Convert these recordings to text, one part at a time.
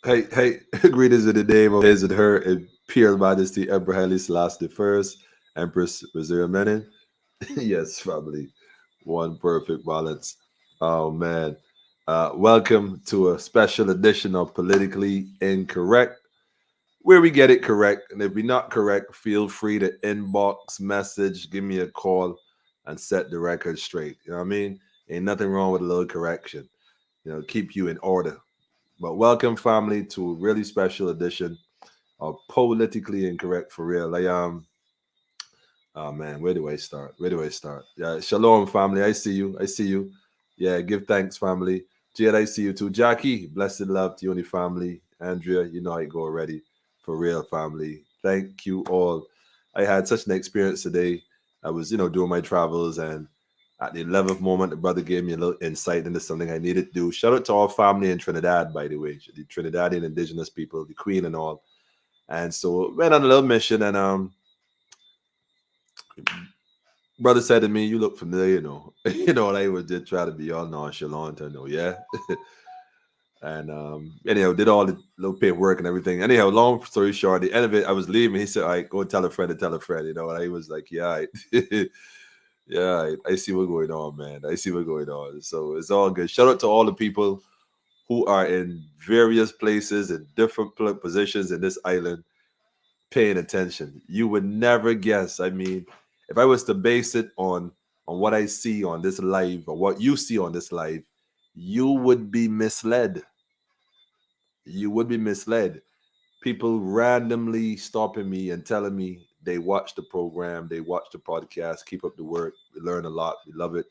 Hey, greetings in the name of his and her Imperial Majesty Emperor Haile Selassie the First, Empress Wazira Menin. Yes, family. One perfect balance. Oh man. Welcome to a special edition of Politically Incorrect, where we get it correct. And if we're not correct, feel free to inbox, message, give me a call, and set the record straight. You know what I mean? Ain't nothing wrong with a little correction. Keep you in order. But welcome, family, to a really special edition of Politically Incorrect for Real. Oh man, where do I start? Where do I start? Yeah, shalom, family. I see you. I see you. Yeah, give thanks, family. Jade, I see you too. Jackie, blessed love to you and your family. Andrea, you know how it go already. For real, family. Thank you all. I had such an experience today. I was, doing my travels, and at the 11th moment, the brother gave me a little insight into something I needed to do. Shout out to all family in Trinidad, by the way, the Trinidadian indigenous people, the Queen and all. And so went on a little mission, and brother said to me, "You look familiar, you know." And I was just trying to be all nonchalant. I know, yeah. And anyhow, did all the little paperwork and everything. Anyhow, long story short, at the end of it, I was leaving. He said, "All right, go tell a friend to tell a friend." And I was like, "Yeah, yeah, I see what's going on, man. I see what's going on." So it's all good. Shout out to all the people who are in various places and different positions in this island paying attention. You would never guess. I mean, if I was to base it on what I see on this live or what you see on this live, you would be misled. You would be misled. People randomly stopping me and telling me they watch the program, they watch the podcast, keep up the work. We learn a lot. We love it.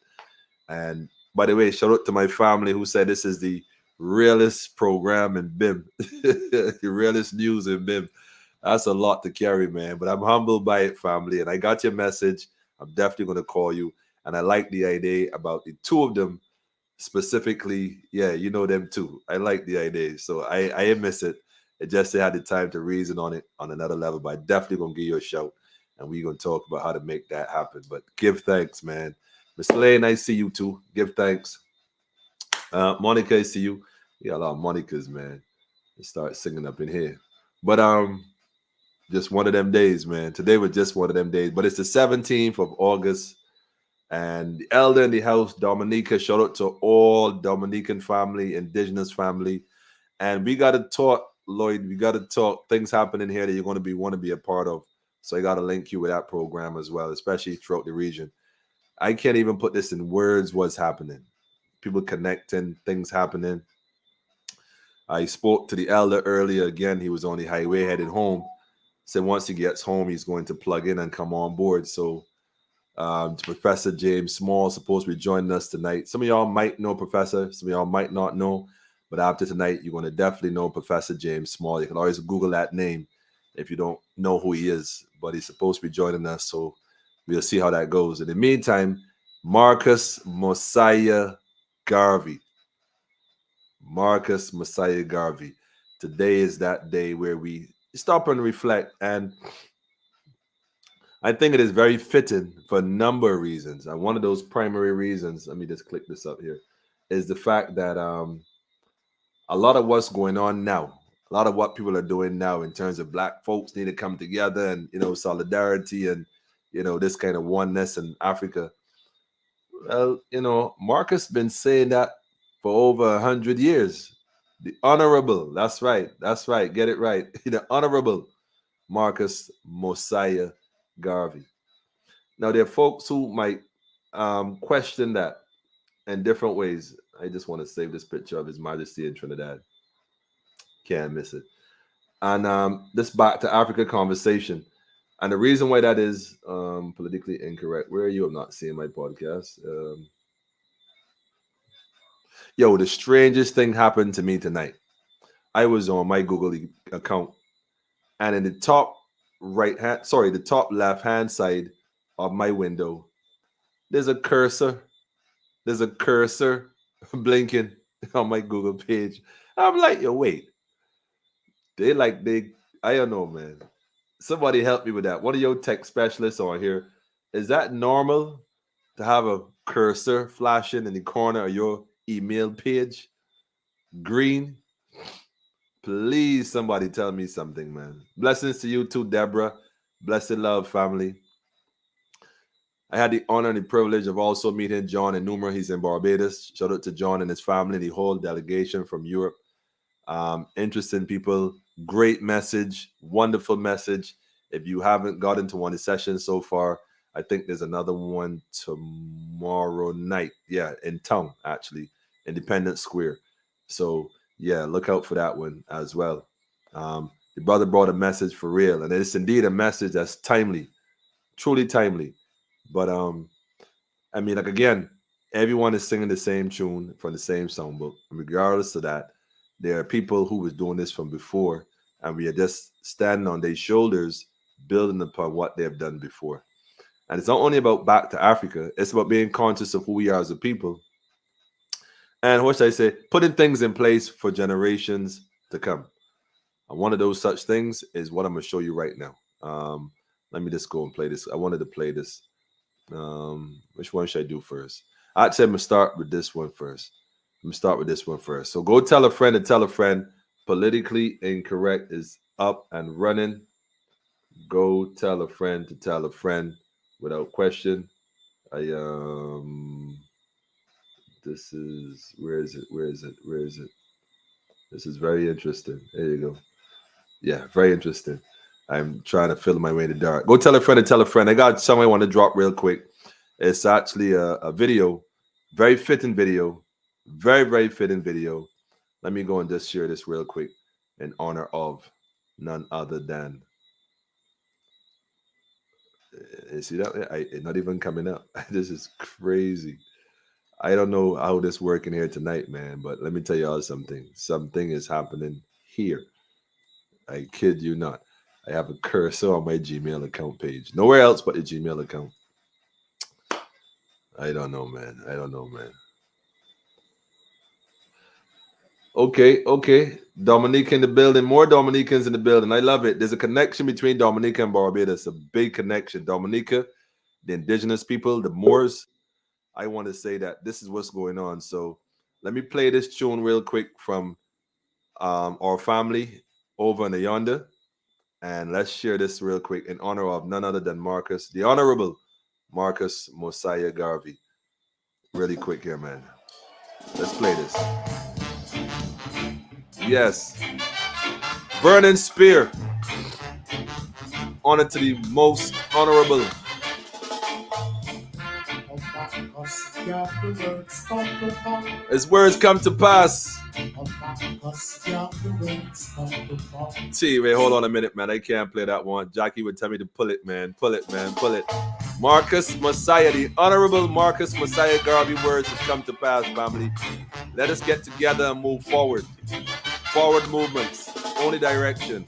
And by the way, shout out to my family who said this is the realest program in BIM, the realest news in BIM. That's a lot to carry, man. But I'm humbled by it, family. And I got your message. I'm definitely going to call you. And I like the idea about the two of them specifically. Yeah, you know them too. I like the idea. So I didn't miss it. It just had the time to reason on it on another level. But I definitely going to give you a shout. And we're going to talk about how to make that happen. But give thanks, man. Miss Lane, I see you too. Give thanks. Monica, I see you. We got a lot of Monicas, man. Let's start singing up in here. But just one of them days, man. Today was just one of them days. But it's the 17th of August. And the elder in the house, Dominica, shout out to all Dominican family, indigenous family. And we gotta talk, Lloyd. We gotta talk. Things happening here that you're gonna be want to be a part of. So I gotta link you with that program as well, especially throughout the region. I can't even put this in words what's happening. People connecting, things happening. I spoke to the elder earlier again. He was on the highway headed home. Said once he gets home, he's going to plug in and come on board. So Professor James Small supposed to be joining us tonight. Some of y'all might know Professor, some of y'all might not know, but after tonight, you're going to definitely know Professor James Small. You can always Google that name if you don't know who he is, but he's supposed to be joining us. So we'll see how that goes. In the meantime, Marcus Mosiah Garvey. Marcus Messiah Garvey. Today is that day where we stop and reflect. And I think it is very fitting for a number of reasons. And one of those primary reasons, let me just click this up here, is the fact that a lot of what's going on now, a lot of what people are doing now in terms of black folks need to come together and, solidarity and, this kind of oneness in Africa. Well, Marcus been saying that for over 100 years. The honorable, that's right, get it right. The honorable Marcus Mosiah Garvey. Now there are folks who might question that in different ways. I just want to save this picture of His Majesty in Trinidad. Can't miss it. And this back to Africa conversation. And the reason why that is politically incorrect. Where are you? I'm not seeing my podcast. Yo, the strangest thing happened to me tonight. I was on my Google account, and in the top the top left hand side of my window, there's a cursor. There's a cursor blinking on my Google page. I'm like, yo, wait. They I don't know, man. Somebody help me with that. One of your tech specialists on here. Is that normal to have a cursor flashing in the corner of your email page? Green. Please, somebody tell me something, man. Blessings to you too, Deborah. Blessed love, family. I had the honor and the privilege of also meeting John and Numa. He's in Barbados. Shout out to John and his family, the whole delegation from Europe. Interesting people. Great message. Wonderful message. If you haven't got into one of the sessions so far, I think there's another one tomorrow night. Yeah, in town, actually. Independence Square. So, yeah, look out for that one as well. The brother brought a message for real. And it's indeed a message that's timely. Truly timely. But I mean, like, again, everyone is singing the same tune from the same songbook. And regardless of that, there are people who was doing this from before, and we are just standing on their shoulders, building upon what they have done before. And it's not only about back to Africa, it's about being conscious of who we are as a people. And what should I say? Putting things in place for generations to come. And one of those such things is what I'm going to show you right now. Let me just go and play this. I wanted to play this. Which one should I do first? I'd say I'm going to start with this one first. So go tell a friend and tell a friend. Politically Incorrect is up and running. Go tell a friend to tell a friend without question. This is, where is it? This is very interesting. There you go. Yeah, very interesting. I'm trying to fill my way in the dark. Go tell a friend and tell a friend. I got something I want to drop real quick. It's actually a video, very fitting video, very, very fitting video. Let me go and just share this real quick in honor of none other than, you see that? It's not even coming up. This is crazy. I don't know how this working here tonight, man, but let me tell y'all something. Something is happening here. I kid you not. I have a cursor on my Gmail account page. Nowhere else but the Gmail account. I don't know, man. Okay. Dominique in the building. More Dominicans in the building. I love it. There's a connection between Dominica and Barbados. A big connection. Dominica, the indigenous people, the Moors. I want to say that this is what's going on. So let me play this tune real quick from our family over in the yonder. And let's share this real quick in honor of none other than Marcus, the Honorable Marcus Mosiah Garvey. Really quick here, man. Let's play this. Yes. Burning Spear. Honor to the most honorable. His words come to pass. See, wait, hold on a minute, man. I can't play that one. Jackie would tell me to pull it, man. Pull it. Marcus Mosiah, the Honorable Marcus Mosiah Garvey words have come to pass, family. Let us get together and move forward. Forward movements. Only direction.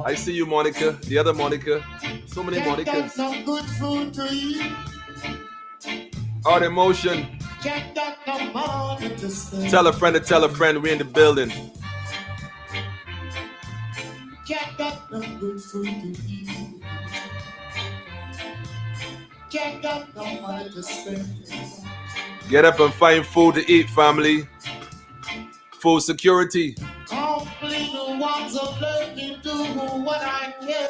I see you, Monica. The other Monica. So many Monicas. Art in motion. Tell a friend to tell a friend we're in the building. Get up and find food to eat, family. Food security.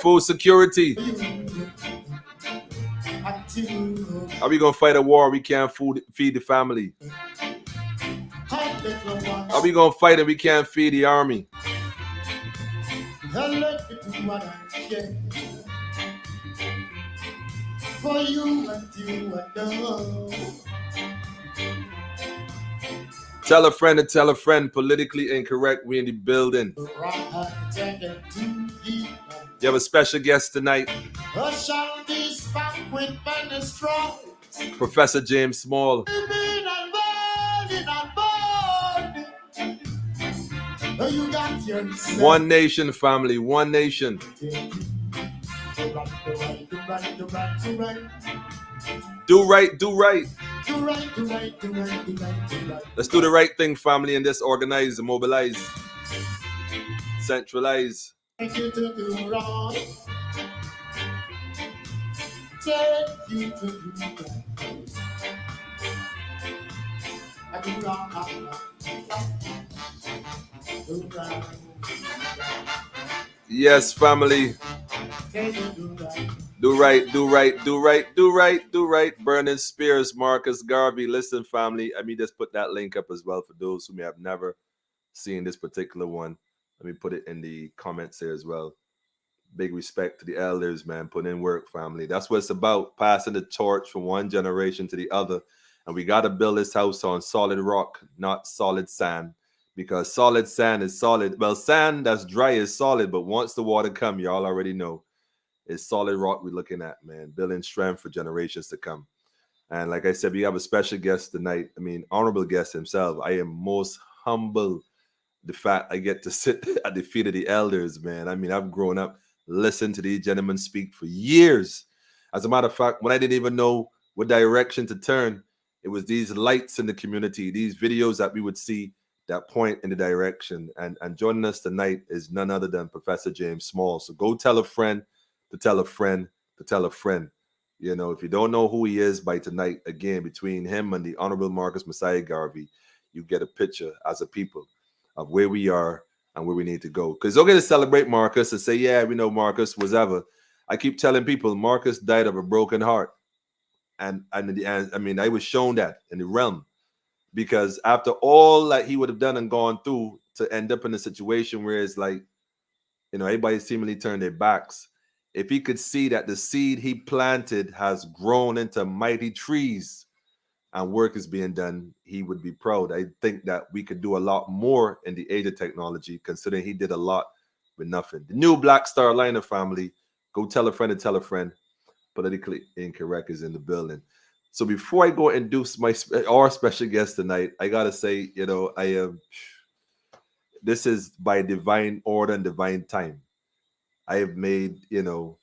Food security. Are we gonna fight a war? We can't feed the family. Are we gonna fight and we can't feed the army? For you and you alone. Tell a friend and tell a friend. Politically Incorrect. We in the building. You have a special guest tonight. Professor James Small. One nation, family. One nation. Do right. Let's do the right thing, family, and just organize and mobilize. Centralize. Tell you to do right. Do right. Yes, family. Tell you do right. Do right, do right, do right, do right, do right. Burning Spears, Marcus Garvey. Listen, family. Let me just put that link up as well for those who may have never seen this particular one. Let me put it in the comments here as well. Big respect to the elders, man. Put in work, family. That's what it's about. Passing the torch from one generation to the other. And we got to build this house on solid rock, not solid sand. Because solid sand is solid. Well, sand that's dry is solid, but once the water come, y'all already know it's solid rock we're looking at, man. Building strength for generations to come. And like I said, we have a special guest tonight. I mean, honorable guest himself. I am most humble the fact I get to sit at the feet of the elders, man. I mean, I've grown up listening to these gentlemen speak for years. As a matter of fact, when I didn't even know what direction to turn, it was these lights in the community, these videos that we would see that point in the direction. And joining us tonight is none other than Professor James Small. So go tell a friend to tell a friend to tell a friend. You know, if you don't know who he is by tonight, again, between him and the Honorable Marcus Messiah Garvey, you get a picture as a people of where we are and where we need to go. Because it's okay to celebrate Marcus and say, yeah, we know Marcus was ever. I keep telling people Marcus died of a broken heart. And I mean, I was shown that in the realm because after all that he would have done and gone through to end up in a situation where it's like, you know, everybody seemingly turned their backs. If he could see that the seed he planted has grown into mighty trees and work is being done, he would be proud. I think that we could do a lot more in the age of technology, considering he did a lot with nothing. The new Black Star Liner family, go tell a friend and tell a friend. Politically Incorrect is in the building. So before I go introduce our special guest tonight, I gotta say, you know, I am. This is by divine order and divine time. I have made, you know,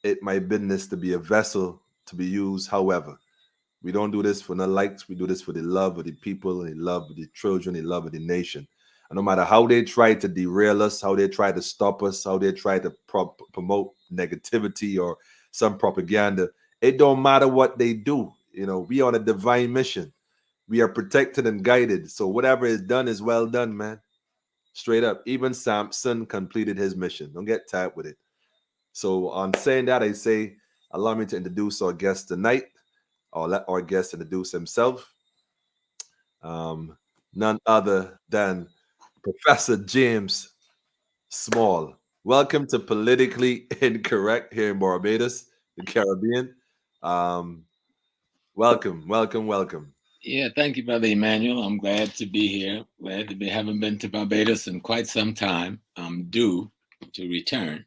it my business to be a vessel to be used. However, we don't do this for the likes. We do this for the love of the people, and the love of the children, the love of the nation. And no matter how they try to derail us, how they try to stop us, how they try to promote negativity or some propaganda, it don't matter what they do. You know, we on a divine mission. We are protected and guided. So whatever is done is well done, man. Straight up. Even Samson completed his mission. Don't get tired with it. So on saying that, I say, allow me to introduce our guest tonight. I'll let our guest introduce himself. Um, None other than Professor James Small. Welcome to Politically Incorrect here in Barbados, the Caribbean. Um, welcome, welcome, welcome. Yeah, thank you, Brother Emmanuel. I'm glad to be here. Glad to be. Haven't been to Barbados in quite some time. I'm due to return,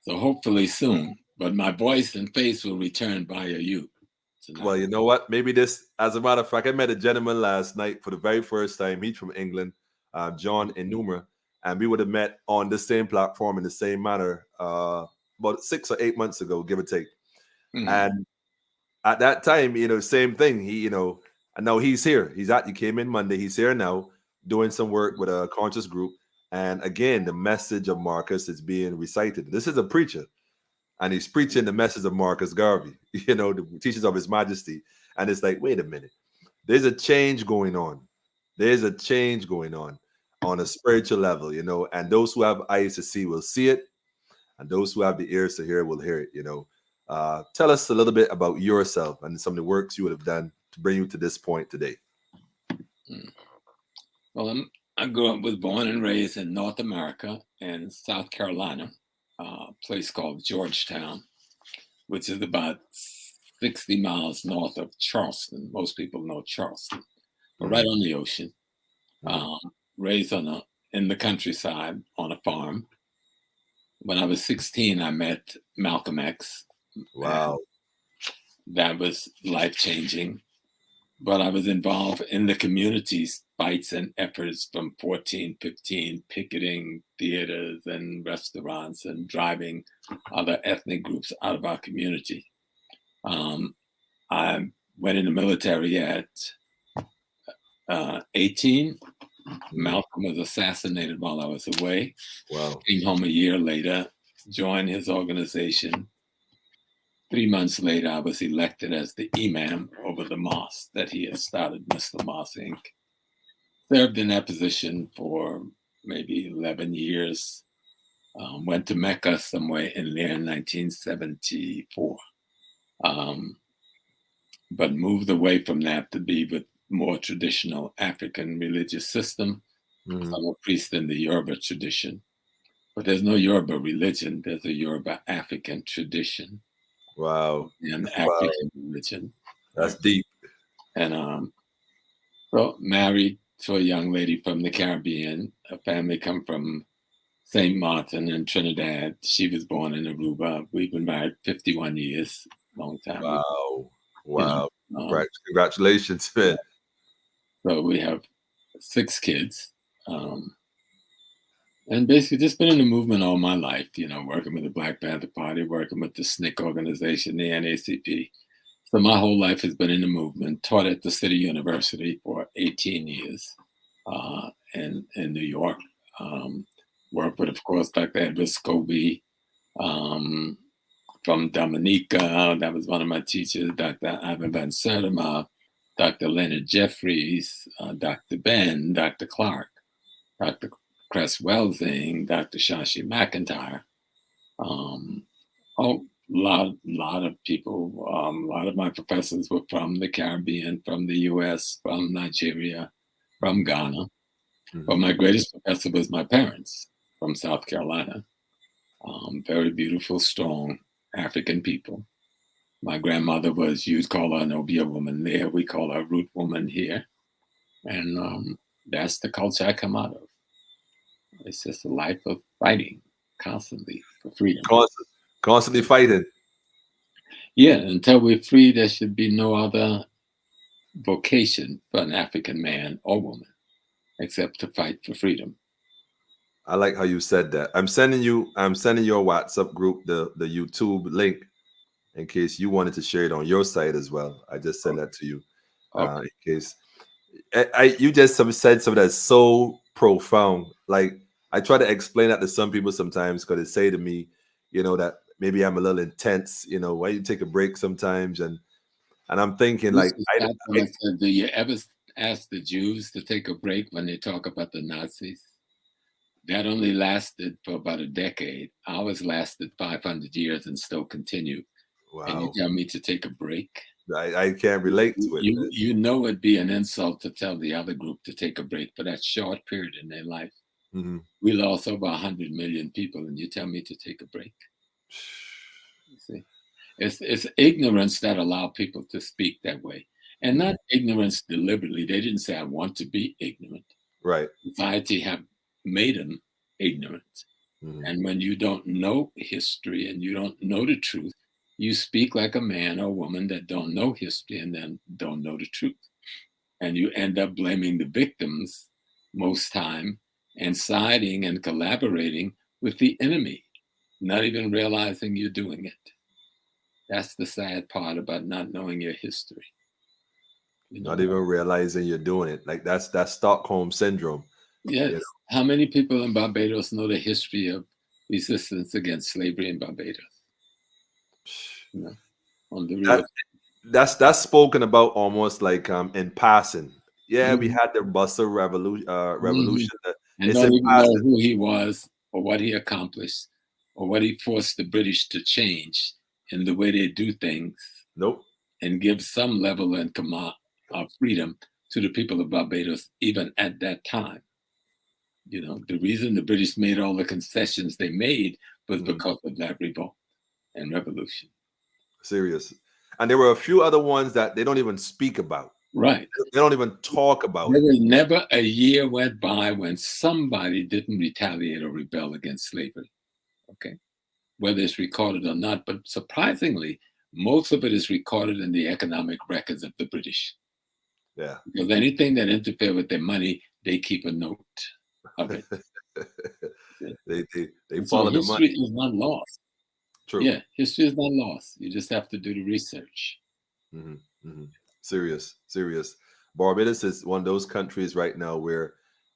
so hopefully soon. But my voice and face will return via you Well, tonight. you know what? Maybe this, as a matter of fact, I met a gentleman last night for the very first time. He's from England, John Enuma, and we would have met on the same platform in the same manner about 6 or 8 months ago, give or take. Mhm. And at that time, you know, same thing. He, you know, and now he's here. He came in Monday. He's here now doing some work with a conscious group. And again, the message of Marcus is being recited. This is a preacher, and he's preaching the message of Marcus Garvey, you know, the teachings of His Majesty. And it's like, wait a minute, there's a change going on. There's a change going on a spiritual level, you know, and those who have eyes to see will see it, and those who have the ears to hear will hear it, you know. Tell us a little bit about yourself and some of the works you would have done to bring you to this point today. Mm. Well, I was born and raised in North America in South Carolina, a place called Georgetown, which is about 60 miles north of Charleston. Most people know Charleston, but right on the ocean. Um, Raised in the countryside on a farm. When I was 16, I met Malcolm X, and Wow. that was life changing. But I was involved in the community's fights and efforts from 1415, picketing theaters and restaurants and driving other ethnic groups out of our community. I went in the military at 18. Malcolm was assassinated while I was away. Wow. Came home a year later, joined his organization, 3 months later, I was elected as the imam over the mosque that he had started, Muslim Mosque Inc. Served in that position for maybe 11 years. Went to Mecca somewhere in there in 1974. But moved away from that to be with more traditional African religious system. Mhm. I'm a priest in the Yoruba tradition. But there's no Yoruba religion. There's a Yoruba African tradition Wow. and Wow. African religion. That's deep. And so married to a young lady from the Caribbean. Her family come from St. Martin in Trinidad. She was born in Aruba. We've been married 51 years, long time. Wow. You know, Wow. Congratulations, man. so we have 6 kids. And basically just been in the movement all my life, working with the Black Panther Party, working with the SNCC organization, the NACP. So my whole life has been in the movement, taught at the City University for 18 years in New York. Worked with, of course, Dr. Edward Scobie from Dominica. That was one of my teachers, Dr. Ivan Van Sertima, Dr. Leonard Jeffries, Dr. Ben, Dr. Clark, Dr. Cress Welsing, Dr. Shashi McIntyre. Lot of people. A lot of my professors were from the Caribbean, from the U.S., from Nigeria, from Ghana. But my greatest professor was my parents from South Carolina. Very beautiful, strong African people. My grandmother was, you'd call her an Obia woman there. We call her a root woman here. And that's the culture I come out of. It's just a life of fighting constantly for freedom. Constantly fighting. Yeah, until we're free, there should be no other vocation for an African man or woman except to fight for freedom. I like how you said that. I'm sending your WhatsApp group the YouTube link in case you wanted to share it on your site as well. I just sent that to you in case. You just said something that's so profound. Like I try to explain that to some people sometimes because they say to me, that maybe I'm a little intense. Why you take a break sometimes, and I'm thinking like, I said, do you ever ask the Jews to take a break when they talk about the Nazis? That only lasted for about a decade. Ours lasted 500 years and still continue. Wow. And you tell me to take a break? I can't relate to it. It'd be an insult to tell the other group to take a break for that short period in their life. Mm-hmm. We lost over 100 million people, and you tell me to take a break? You see, it's ignorance that allow people to speak that way, and not ignorance deliberately. They didn't say, "I want to be ignorant." Right. Society have made them ignorant, and when you don't know history and you don't know the truth, you speak like a man or woman that don't know history and then don't know the truth. And you end up blaming the victims most time and siding and collaborating with the enemy, not even realizing you're doing it. That's the sad part about not knowing your history. Not even realizing you're doing it. Like that's Stockholm syndrome. Yes. How many people in Barbados know the history of resistance against slavery in Barbados? On the real. That's spoken about almost like in passing. Yeah, we had the Bustle revolution. And don't even know who he was or what he accomplished or what he forced the British to change in the way they do things. Nope. And give some level of freedom to the people of Barbados, even at that time. The reason the British made all the concessions they made was because of that revolt and revolution. Serious. And there were a few other ones that they don't even speak about. Right. They don't even talk about it. Was never a year went by when somebody didn't retaliate or rebel against slavery. Okay. Whether it's recorded or not, but surprisingly, most of it is recorded in the economic records of the British. Yeah. Because anything that interfered with their money, they keep a note of it. they follow the money. History is not lost. True. Yeah, history is not lost. You just have to do the research. Serious. Barbados is one of those countries right now where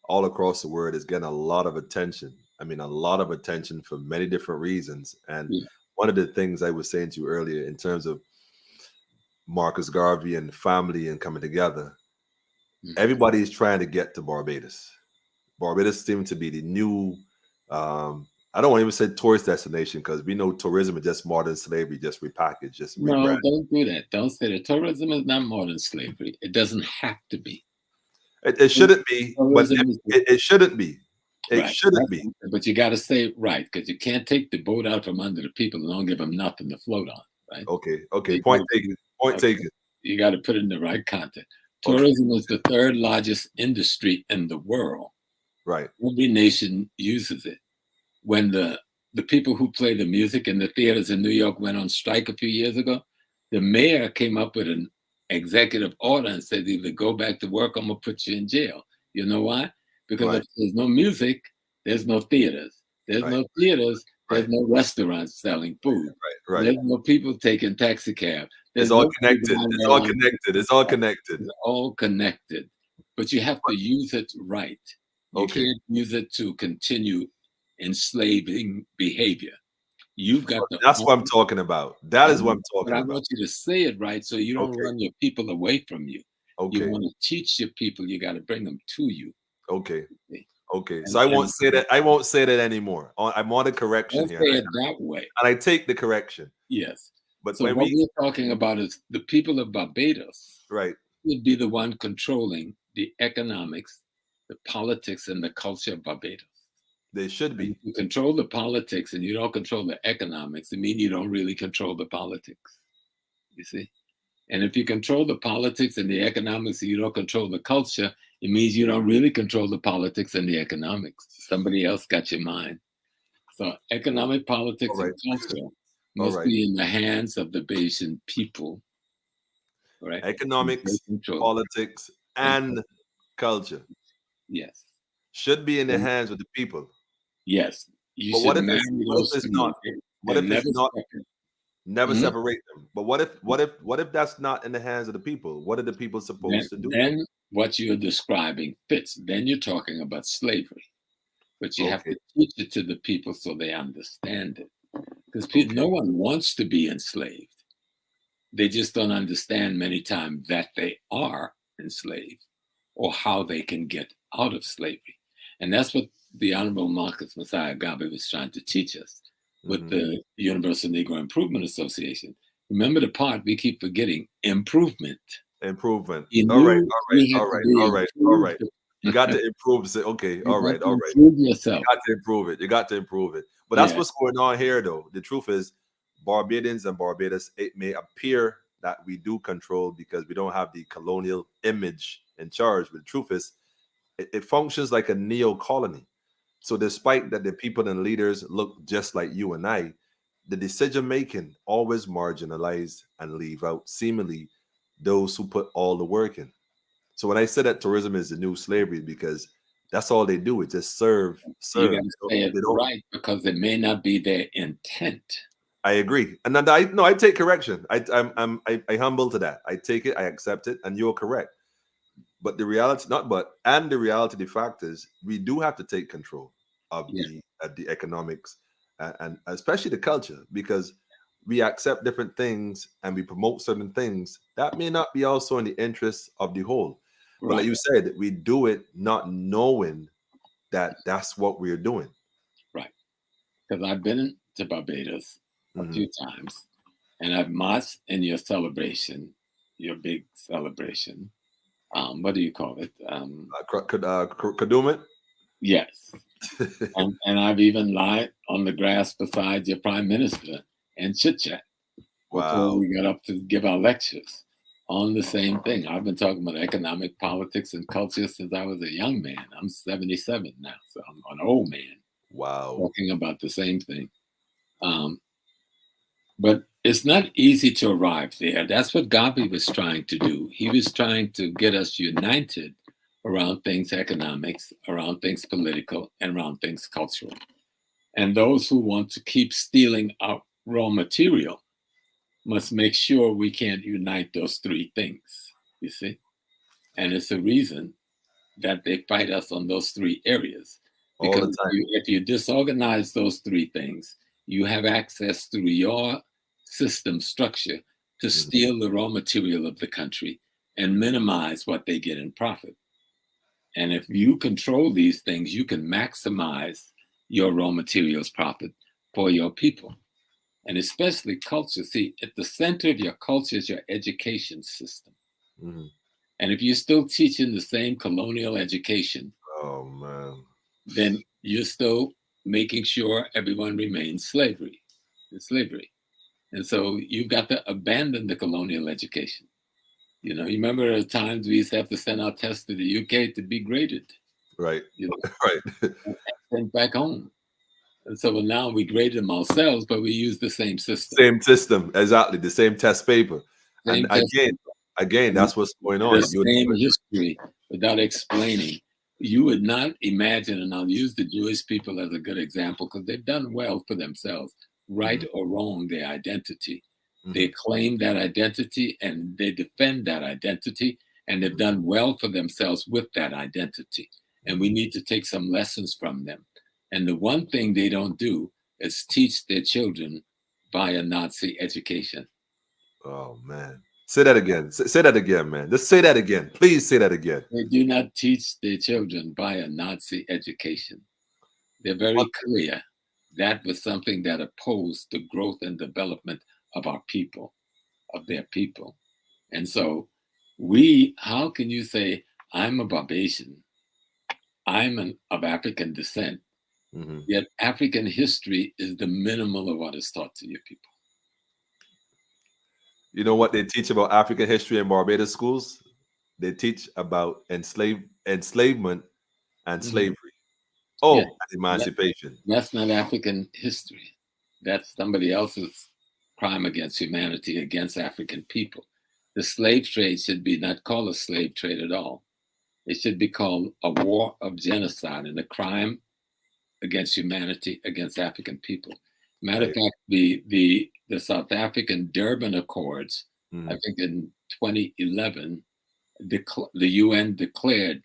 all across the world is getting a lot of attention. I mean, a lot of attention for many different reasons. And one of the things I was saying to you earlier in terms of Marcus Garvey and family and coming together. Everybody's trying to get to Barbados. Barbados seems to be the new, I don't want to even say tourist destination because we know tourism is just modern slavery, just repackaged, just No, rebranded. don't do that. Don't say that. Tourism is not modern slavery. It doesn't have to be. It shouldn't be, but Tourism is it shouldn't be. It right. shouldn't be. But you got to say it right because you can't take the boat out from under the people and don't give them nothing to float on. Right? Okay. Okay. You Point gotta- taken. Point okay. taken. You got to put it in the right context. Okay. Tourism is the third largest industry in the world. Right. Every nation uses it. When the people who play the music in the theaters in New York went on strike a few years ago, the mayor came up with an executive order and said, either go back to work, I'm gonna put you in jail. You know why? Because Right. if there's no music, there's no theaters. There's Right. no theaters, there's Right. no restaurants selling food. Right. There's no people taking taxi cab. It's There's all no connected. people It's all around. connected. It's all connected. It's all connected. But you have to use it right. You Okay. can't use it to continue enslaving behavior. You've got to. That's what I'm talking about. That is what I'm But talking I about. want you to say it right so you don't Okay. run your people away from you. Okay. You want to teach your people, you got to bring them to you. Okay. See? Okay. And- So I won't and- say that. I won't say that anymore. I'm on a correction Don't here, say and it that way. I take the correction. Yes. But So when what we we're talking about is the people of Barbados right, would be the one controlling the economics, the politics, and the culture of Barbados. they should If be. you control the politics and you don't control the economics, it means you don't really control the politics. You see? And if you control the politics and the economics and you don't control the culture, it means you don't really control the politics and the economics. Somebody else got your mind. So economic, politics, All right. and culture must right. be in the hands of the Bayesian people. Right? Economics, They control. politics, and culture Yes. should be in the Mhm. hands of the people. Yes. You But should what if marry it's those three. not? What if They're it's not? separate. Never Mhm. separate them. But what if that's not in the hands of the people? What are the people supposed to do? Then what you're describing fits. Then you're talking about slavery. But you have Okay. to teach it to the people so they understand it. Because Okay. no one wants to be enslaved. They just don't understand many times that they are enslaved or how they can get out of slavery. And that's what the Honorable Marcus Messiah Garvey was trying to teach us with Mhm. the Universal Negro Improvement Association. Remember the part we keep forgetting, improvement. Improvement. He All right. knew All we right. had All to right. be All right. All right. improved. You got to improve. Say, okay. You All got right. to All right. improve yourself. You got to improve it. You got to improve it. But that's Yeah. what's going on here, though. The truth is, Barbadians and Barbados, it may appear that we do control because we don't have the colonial image in charge. But the truth is, it functions like a neo-colony. So despite that the people and leaders look just like you and I, the decision making always marginalize and leave out seemingly those who put all the work in. So when I say that tourism is the new slavery, because that's all they do, is just serve. You got to So say it they don't. right because it may not be their intent. I agree, and then I take correction. I humble to that. I take it, I accept it, and you're correct. But the reality, not but, and the reality, the fact is, we do have to take control of Yeah. the economics and especially the culture, because we accept different things and we promote certain things that may not be also in the interest of the whole. But like Right. you said, we do it not knowing that that's what we're doing. Right. Because I've been to Barbados a Mhm. few times and I've marched in your celebration, your big celebration. What do you call it? Kadooment? Yes. and I've even lied on the grass beside your prime minister and chit chat before Wow. we got up to give our lectures on the same thing. I've been talking about economic politics and culture since I was a young man. I'm 77 now, so I'm an old man Wow. talking about the same thing. But it's not easy to arrive there. That's what Garvey was trying to do. He was trying to get us united around things economics, around things political, and around things cultural. And those who want to keep stealing our raw material must make sure we can't unite those three things, you see? And it's the reason that they fight us on those three areas. All the Because time. if you disorganize those three things, you have access through your system structure to steal the raw material of the country and minimize what they get in profit. And if you control these things, you can maximize your raw materials profit for your people. And especially culture. See, at the center of your culture is your education system. Mm-hmm. And if you're still teaching the same colonial education, Oh man. then you're still making sure everyone remains in slavery. And so you've got to abandon the colonial education. You know, you remember at times we used to have to send our tests to the UK to be graded, Right. you know, Right. and sent back home. And so now we grade them ourselves, but we use the same system, Same system, exactly. The same test paper. And same test again, paper, that's what's going the on. same history without explaining. You would not imagine, and I'll use the Jewish people as a good example because they've done well for themselves, right or wrong, their identity. They claim that identity and they defend that identity, and they've done well for themselves with that identity. And we need to take some lessons from them. And the one thing they don't do is teach their children via Nazi education. Oh man. Say that again. Say that again, man. Just say that again. Please say that again. They do not teach their children via Nazi education. They're very What? clear that was something that opposed the growth and development of our people, of their people. And so how can you say, I'm a Barbadian, of African descent, yet African history is the minimal of what is taught to your people? You know what they teach about African history in Barbados schools? They teach about enslavement and slavery. Oh, Yeah, and emancipation. that's not African history. That's somebody else's crime against humanity, against African people. The slave trade should be not called a slave trade at all. It should be called a war of genocide and a crime against humanity, against African people. Matter of fact, the South African Durban Accords, I think in 2011, the UN declared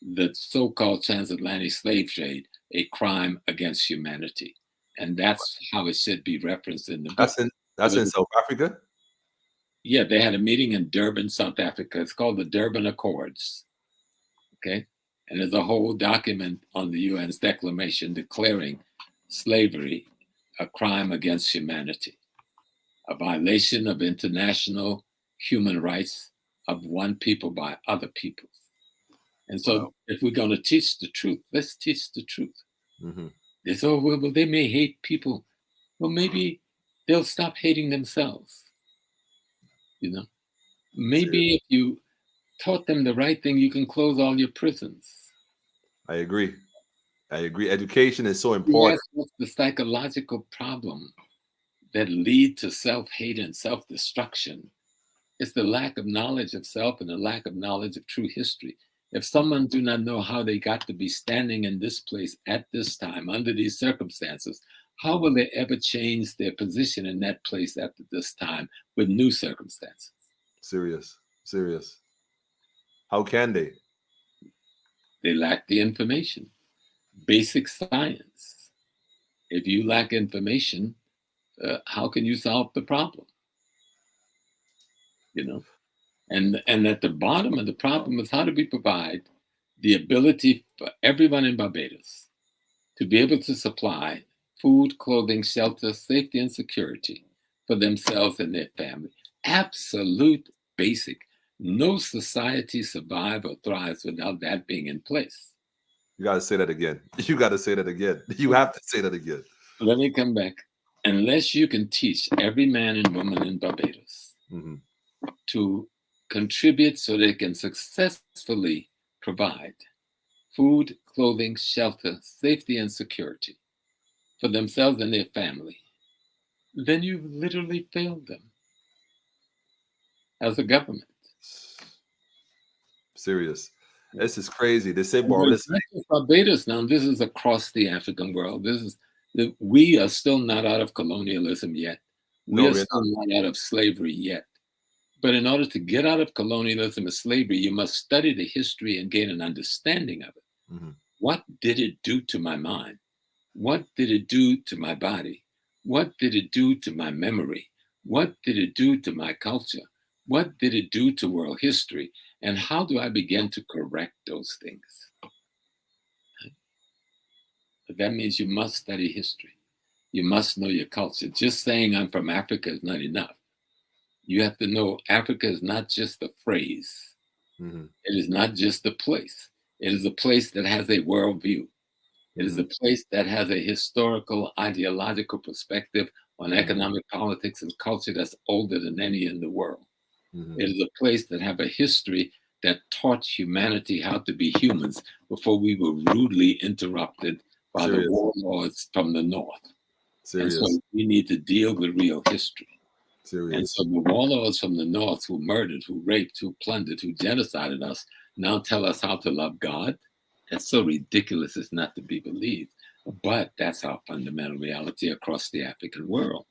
the so-called transatlantic slave trade a crime against humanity, and that's how it should be referenced in the book. That's in South Africa. Yeah, they had a meeting in Durban, South Africa. It's called the Durban Accords. Okay, and there's a whole document on the UN's declaration declaring slavery a crime against humanity, a violation of international human rights of one people by other people. And so, if we're going to teach the truth, let's teach the truth. They say, oh, well, they may hate people. Well, maybe they'll stop hating themselves. You know, maybe if you taught them the right thing, you can close all your prisons. I agree. Education is so important. Yes, what's the psychological problem that lead to self-hate and self-destruction? It's the lack of knowledge of self and the lack of knowledge of true history. If someone do not know how they got to be standing in this place at this time, under these circumstances, how will they ever change their position in that place after this time with new circumstances? Serious. How can they? They lack the information. Basic science. If you lack information, how can you solve the problem? You know, and at the bottom of the problem is how do we provide the ability for everyone in Barbados to be able to supply food, clothing, shelter, safety, and security for themselves and their family. Absolute basic. No society survives or thrives without that being in place. You got to say that again. You got to say that again. You have to say that again. Let me come back. Unless you can teach every man and woman in Barbados to contribute so they can successfully provide food, clothing, shelter, safety, and security for themselves and their family, then you've literally failed them as a government. Serious. This is crazy. They say Barbados now, this is across the African world. We are still not out of colonialism yet. We are still not out of slavery yet. But in order to get out of colonialism and slavery, you must study the history and gain an understanding of it. What did it do to my mind? What did it do to my body? What did it do to my memory? What did it do to my culture? What did it do to world history? And how do I begin to correct those things? But that means you must study history. You must know your culture. Just saying I'm from Africa is not enough. You have to know Africa is not just a phrase. Mhm. It is not just a place. It is a place that has a worldview. It is a place that has a historical, ideological perspective on economic politics and culture that's older than any in the world. Mhm. It is a place that have a history that taught humanity how to be humans before we were rudely interrupted by the Serious. warlords from the north. And so Serious. we need to deal with real history. And so Serious. the warlords from the north who murdered, who raped, who plundered, who genocided us now tell us how to love God. That's so ridiculous it's not to be believed. But that's our fundamental reality across the African world.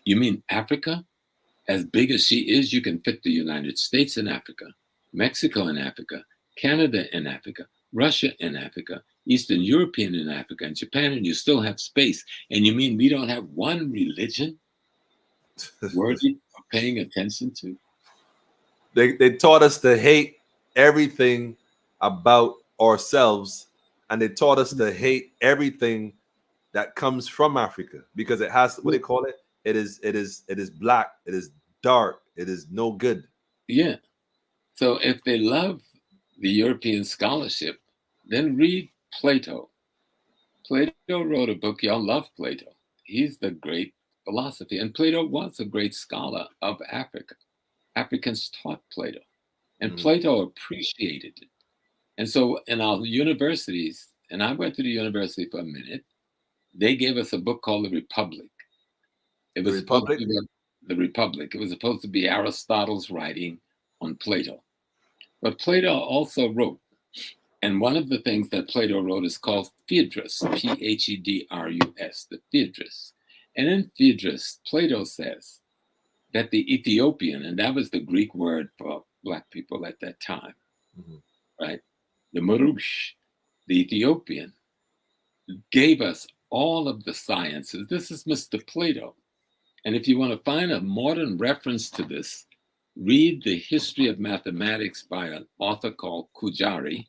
You mean Africa? As big as she is, you can fit the United States in Africa, Mexico in Africa, Canada in Africa, Russia in Africa, Eastern European in Africa, and Japan, and you still have space. And you mean we don't have one religion worthy of paying attention to? They taught us to hate everything about ourselves, and they taught us to hate everything that comes from Africa because it has what they call it. It is black. It is dark. It is no good. Yeah. So if they love the European scholarship, then read Plato. Plato wrote a book. Y'all love Plato. He's the great philosophy. And Plato was a great scholar of Africa. Africans taught Plato, and Plato appreciated it. And so in our universities, and I went to the university for a minute, they gave us a book called The Republic. It The was supposed to Republic. be the Republic. It was supposed to be Aristotle's writing on Plato. But Plato also wrote, and one of the things that Plato wrote is called Phaedrus, Phedrus, the Phaedrus. And in Phaedrus, Plato says that the Ethiopian, and that was the Greek word for Black people at that time, right? The Marush, the Ethiopian, gave us all of the sciences. This is Mr. Plato. And if you want to find a modern reference to this, read The History of Mathematics by an author called Kujari.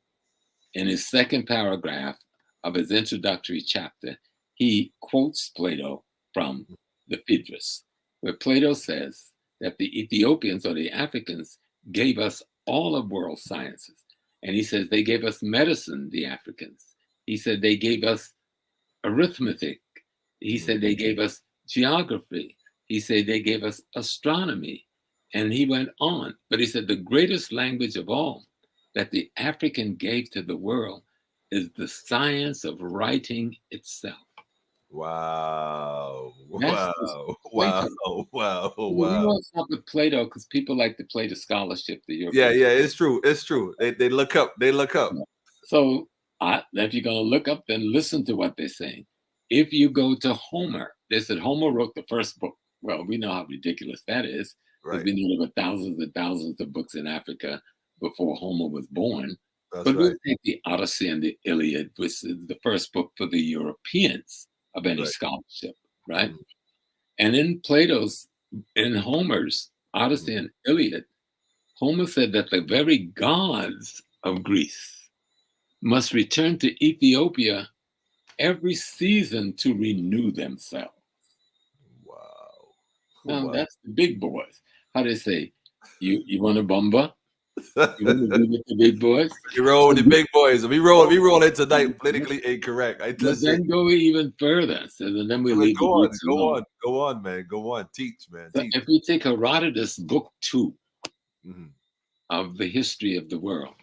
In his second paragraph of his introductory chapter, he quotes Plato from the Phaedrus, where Plato says that the Ethiopians or the Africans gave us all of world sciences. And he says they gave us medicine, the Africans. He said they gave us arithmetic. He said they gave us geography. He said they gave us astronomy. And he went on. But he said the greatest language of all that the African gave to the world is the science of writing itself. Wow. That's Wow. Plato. Wow. Wow. We Wow. won't stop with Plato because people like to play the scholarship. The Yeah, European. yeah, it's true. It's true. They look up. They look up. So if you're going to look up, then listen to what they're saying. If you go to Homer, they said Homer wrote the first book. Well, we know how ridiculous that is. Right. We know there were thousands and thousands of books in Africa before Homer was born. That's But right. we'll take the Odyssey and the Iliad, which is the first book for the Europeans of any Right. scholarship, right? And in Homer's Odyssey and Iliad, Homer said that the very gods of Greece must return to Ethiopia every season to renew themselves. Wow. Now, Wow. that's the big boys. How they say, you want a bumba? You want to be with the big boys? We roll with the big boys. We roll it tonight. Politically incorrect. I But just then go even further. So then we leave the go on, Greeks go alone. on, go on, man. Go on. Teach, man. So Teach. if we take Herodotus, book 2 Mhm. of the history of the world,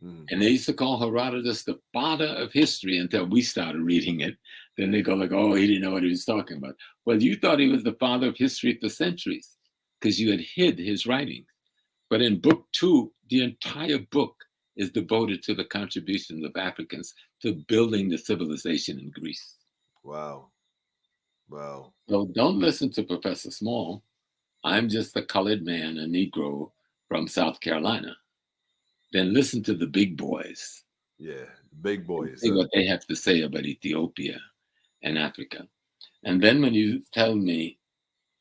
Mhm. and they used to call Herodotus the father of history until we started reading it. Then they go like, oh, he didn't know what he was talking about. Well, you thought he was the father of history for centuries because you had hid his writings. But in book 2, the entire book is devoted to the contributions of Africans to building the civilization in Greece. Wow. Wow. So don't listen to Professor Small. I'm just a colored man, a Negro from South Carolina. Then listen to the big boys. Yeah. Big boys. See what they have to say about Ethiopia and Africa. And then when you tell me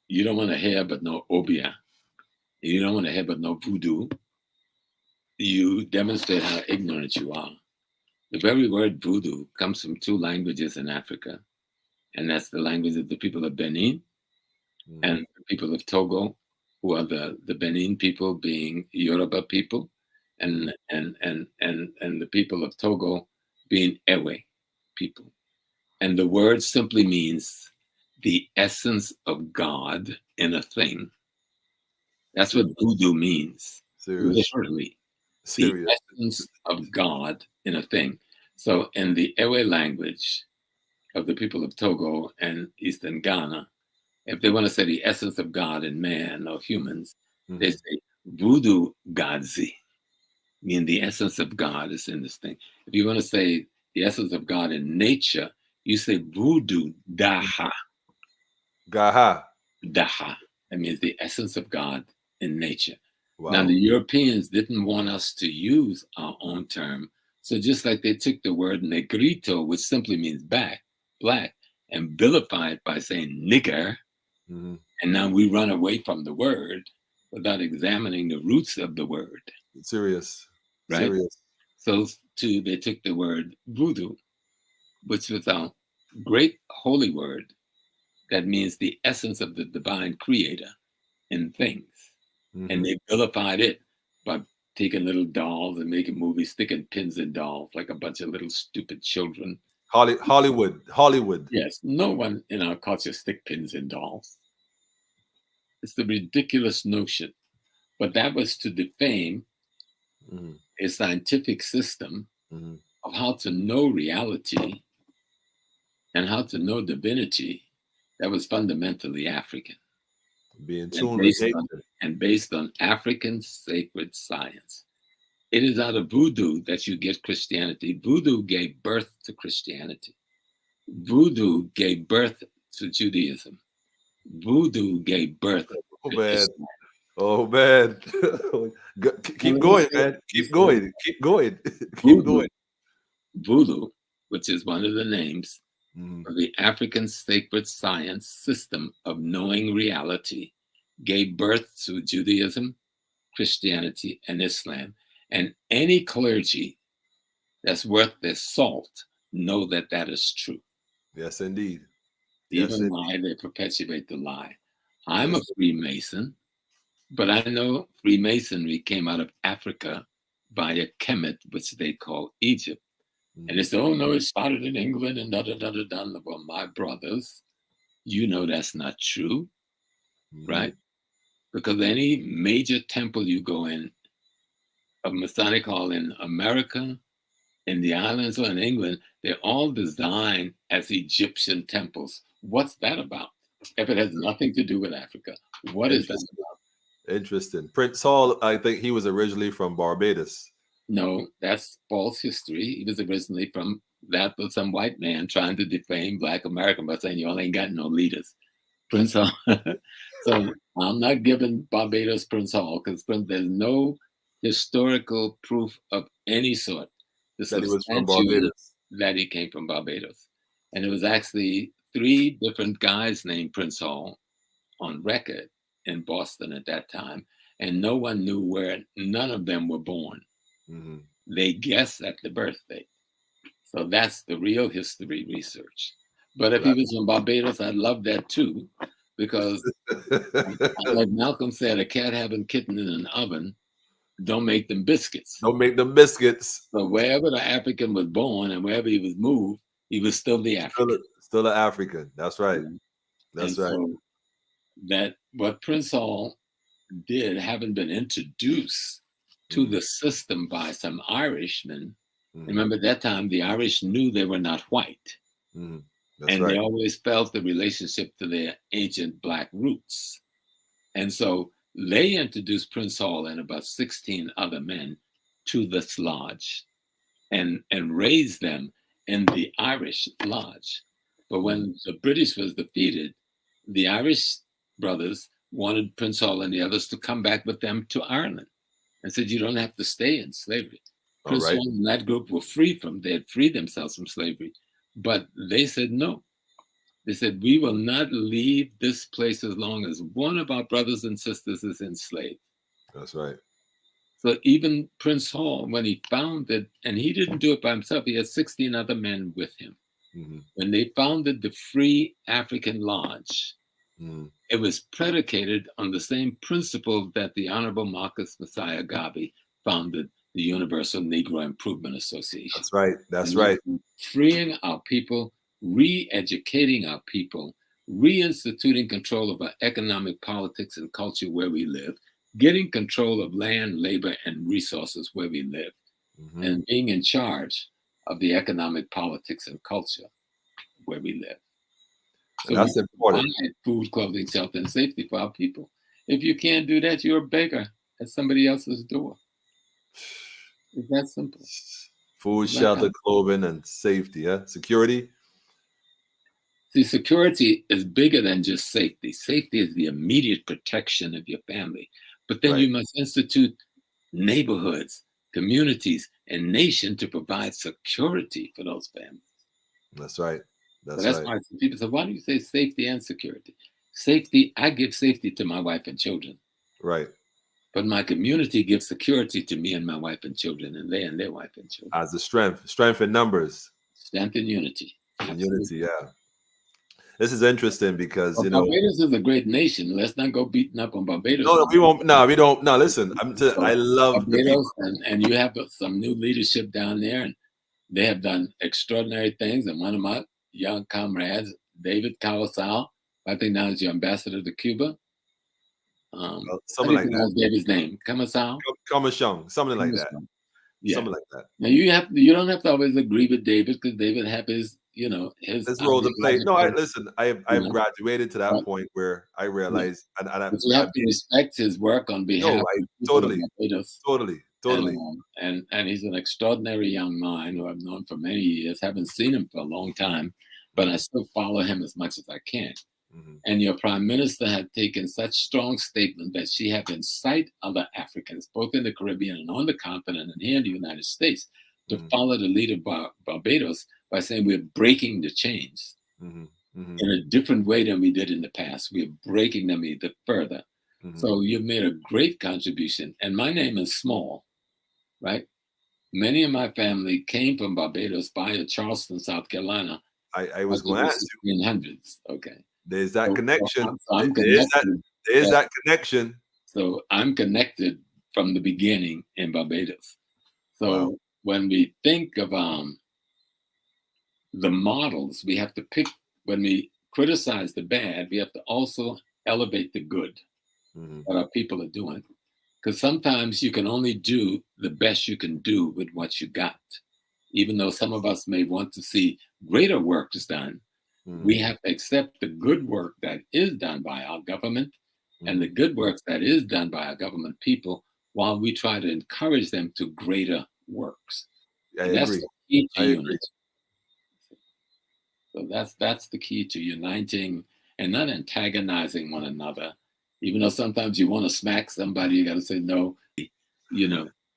you don't want to hear but no obia, you don't want to hear but no voodoo, you demonstrate how ignorant you are. The very word voodoo comes from two languages in Africa, and that's the language of the people of Benin and the people of Togo, who are the Benin people being Yoruba people, and the people of Togo being Ewe people. And the word simply means the essence of God in a thing. That's what voodoo means, Serious. literally. The Serious. essence of God in a thing. So in the Ewe language of the people of Togo and Eastern Ghana, if they want to say the essence of God in man or humans, they say voodoo Godzi, meaning the essence of God is in this thing. If you want to say the essence of God in nature, you say voodoo Daha. Gaha. Daha. That means the essence of God in nature. Now, Wow. the Europeans didn't want us to use our own term. So just like they took the word negrito, which simply means black, and vilified by saying nigger, and now we run away from the word without examining the roots of the word, Serious. right? Serious. So too, they took the word voodoo, which was a great holy word that means the essence of the divine creator in things. And they vilified it by taking little dolls and making movies, sticking pins in dolls like a bunch of little stupid children. Hollywood. Yes, no one in our culture stick pins in dolls. It's the ridiculous notion. But that was to defame a scientific system of how to know reality and how to know divinity that was fundamentally African. Being tuned with nature. And based on African sacred science. It is out of voodoo that you get Christianity. Voodoo gave birth to Christianity. Voodoo gave birth to Judaism. Voodoo gave birth Oh to man. Islam. Oh man. Keep going, man. Keep going. Keep going. Keep going. Voodoo, which is one of the names of the African sacred science system of knowing reality, gave birth to Judaism, Christianity, and Islam. And any clergy that's worth their salt know that that is true. Yes, indeed. Even why they perpetuate the lie. I'm Yes. a Freemason, but I know Freemasonry came out of Africa via Kemet, which they call Egypt. And they say, oh no, it started in England and da da da da da. Well, my brothers, you know that's not true, right? Because any major temple you go in of Masonic Hall in America, in the islands or in England, they're all designed as Egyptian temples. What's that about? If it has nothing to do with Africa, what is that about? Interesting. Prince Hall, I think he was originally from Barbados. No, that's false history. He was originally from that was some white man trying to defame Black America by saying y'all ain't got no leaders. Prince Hall. So I'm not giving Barbados Prince Hall because there's no historical proof of any sort That he was from Barbados. that he came from Barbados. And it was actually 3 different guys named Prince Hall on record in Boston at that time. And no one knew where none of them were born. They guessed at the birth date. So that's the real history research. But if he was from Barbados, I'd love that too, because like Malcolm said, a cat having kitten in an oven don't make them biscuits. Don't make them biscuits. So wherever the African was born and wherever he was moved, he was still the African. Still an African. That's right. That's right. So that what Prince Hall did, having been introduced to the system by some Irishmen. Remember, at that time, the Irish knew they were not white. And they always felt the relationship to their ancient Black roots. And so they introduced Prince Hall and about 16 other men to this lodge and raised them in the Irish lodge. But when the British was defeated, the Irish brothers wanted Prince Hall and the others to come back with them to Ireland and said, you don't have to stay in slavery. Prince Hall and that group were they had freed themselves from slavery. But they said no. They said, we will not leave this place as long as one of our brothers and sisters is enslaved. That's right. So even Prince Hall, when he founded, and he didn't do it by himself, he had 16 other men with him. Mm-hmm. When they founded the Free African Lodge, it was predicated on the same principle that the Honorable Marcus Messiah Garvey founded the Universal Negro Improvement Association. That's right. That's And right. freeing our people, re-educating our people, reinstituting control of our economic politics and culture where we live, getting control of land, labor, and resources where we live, and being in charge of the economic politics and culture where we live. So that's we important. provide food, clothing, shelter, and safety for our people. If you can't do that, you're a beggar at somebody else's door. It's that simple. Food, shelter, clothing, and safety. Yeah, security. See, security is bigger than just safety. Safety is the immediate protection of your family. But then you must institute neighborhoods, communities, and nation to provide security for those families. That's right. That's right. Why people say, why do you say safety and security? Safety, I give safety to my wife and children. Right. But my community gives security to me and my wife and children, and they and their wife and children. As a strength in numbers. Strength in unity. In unity, yeah. This is interesting because Barbados is a great nation. Let's not go beating up on Barbados. No, we won't. No, we don't. No, listen. I love Barbados, and you have some new leadership down there, and they have done extraordinary things. And one of my young comrades, David Cawasal, I think now is your ambassador to Cuba. Something like that. David's name, Cawasal. Kamashong, something like that. Yeah. Something like that. Now you don't have to always agree with David, because David have his role to play. No, I've graduated to that point where I realize, and you have to respect his work on behalf. Totally. And he's an extraordinary young man who I've known for many years. Haven't seen him for a long time, but I still follow him as much as I can. And your prime minister had taken such strong statement that she had incite other Africans, both in the Caribbean and on the continent and here in the United States, to follow the lead of Barbados by saying we're breaking the chains in a different way than we did in the past. We're breaking them even further. So you've made a great contribution. And my name is Small, right? Many of my family came from Barbados via Charleston, South Carolina. I was going to ask you. In hundreds, okay. There's that connection. There's that connection. So I'm connected from the beginning in Barbados. So when we think of the models, we have to pick. When we criticize the bad, we have to also elevate the good that our people are doing. Because sometimes you can only do the best you can do with what you got. Even though some of us may want to see greater work is done, we have to accept the good work that is done by our government and the good work that is done by our government people, while we try to encourage them to greater works. That's the key to unity. So that's the key to uniting and not antagonizing one another. Even though sometimes you want to smack somebody, you got to say no.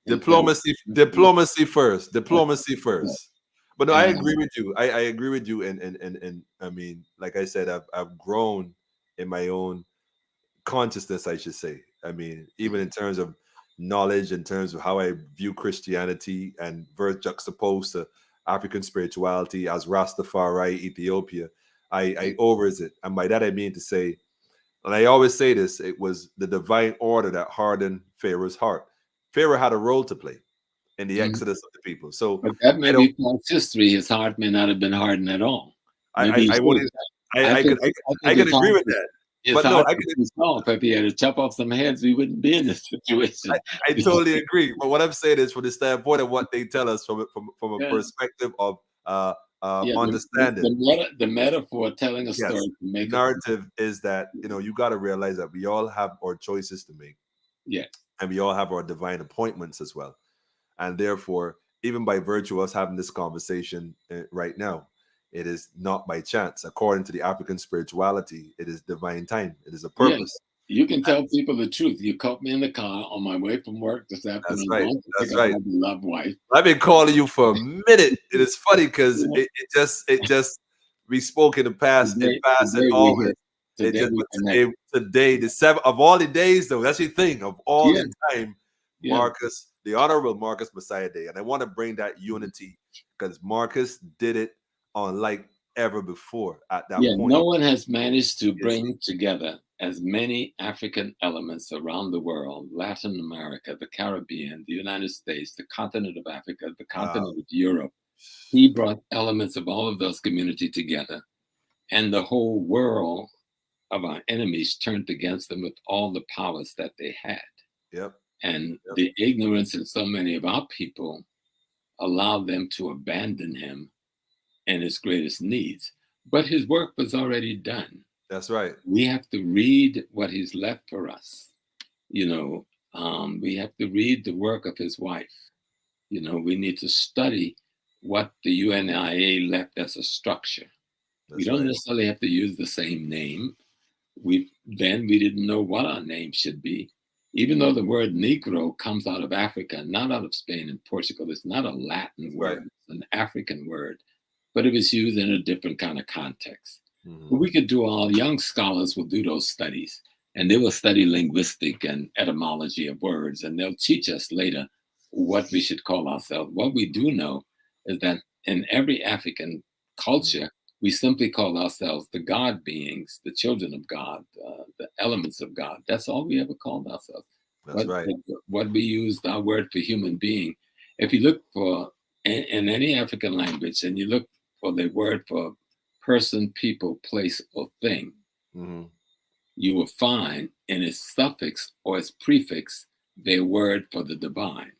Diplomacy first. Diplomacy first. But no, I agree with you. I agree with you, and I mean, like I said, I've grown in my own consciousness, I should say. I mean, even in terms of knowledge, in terms of how I view Christianity and juxtaposed to African spirituality as Rastafari, Ethiopia, I overs it, and by that I mean to say, and I always say this: it was the divine order that hardened Pharaoh's heart. Pharaoh had a role to play in the exodus of the people. So but that may be false history. His heart may not have been hardened at all. I could agree with that. But no, if he had to chop off some heads, we wouldn't be in this situation. I totally agree. But what I'm saying is, from the standpoint of what they tell us from a perspective of understanding, the metaphor telling a story. The narrative is that you got to realize that we all have our choices to make. Yeah, and we all have our divine appointments as well. And therefore, even by virtue of us having this conversation right now, it is not by chance. According to the African spirituality, it is divine time. It is a purpose. Yeah. You can tell people the truth. You caught me in the car on my way from work this afternoon. That's right. That's right. Love wife. I've been calling you for a minute. It is funny because it just we spoke in the past, in past and always. It today just we but connect. today, the seven of all the days, though. That's the thing of all Yeah, the time, yeah, Marcus, the Honorable Marcus Messiah Day, and I want to bring that unity because Marcus did it unlike ever before at that yeah. point. No one has managed to Yes. bring together as many African elements around the world, Latin America, the Caribbean, the United States, the continent of Africa, the Wow. continent of Europe. He brought elements of all of those communities together, and the whole world of our enemies turned against them with all the powers that they had. Yep. And Yep. the ignorance in so many of our people allowed them to abandon him and his greatest needs. But his work was already done. That's right. We have to read what he's left for us. We have to read the work of his wife. We need to study what the UNIA left as a structure. We That's don't right. necessarily have to use the same name. We didn't know what our name should be. Even though the word Negro comes out of Africa, not out of Spain and Portugal, it's not a Latin word, Right. it's an African word, but it was used in a different kind of context. Mhm. But we could do all, young scholars will do those studies, and they will study linguistic and etymology of words, and they'll teach us later what we should call ourselves. What we do know is that in every African culture, we simply call ourselves the God beings, the children of God, the elements of God. That's all we ever called ourselves. That's right. What we used, our word for human being. If you look for in any African language and you look for the word for person, people, place, or thing, Mhm. you will find in its suffix or its prefix their word for the divine.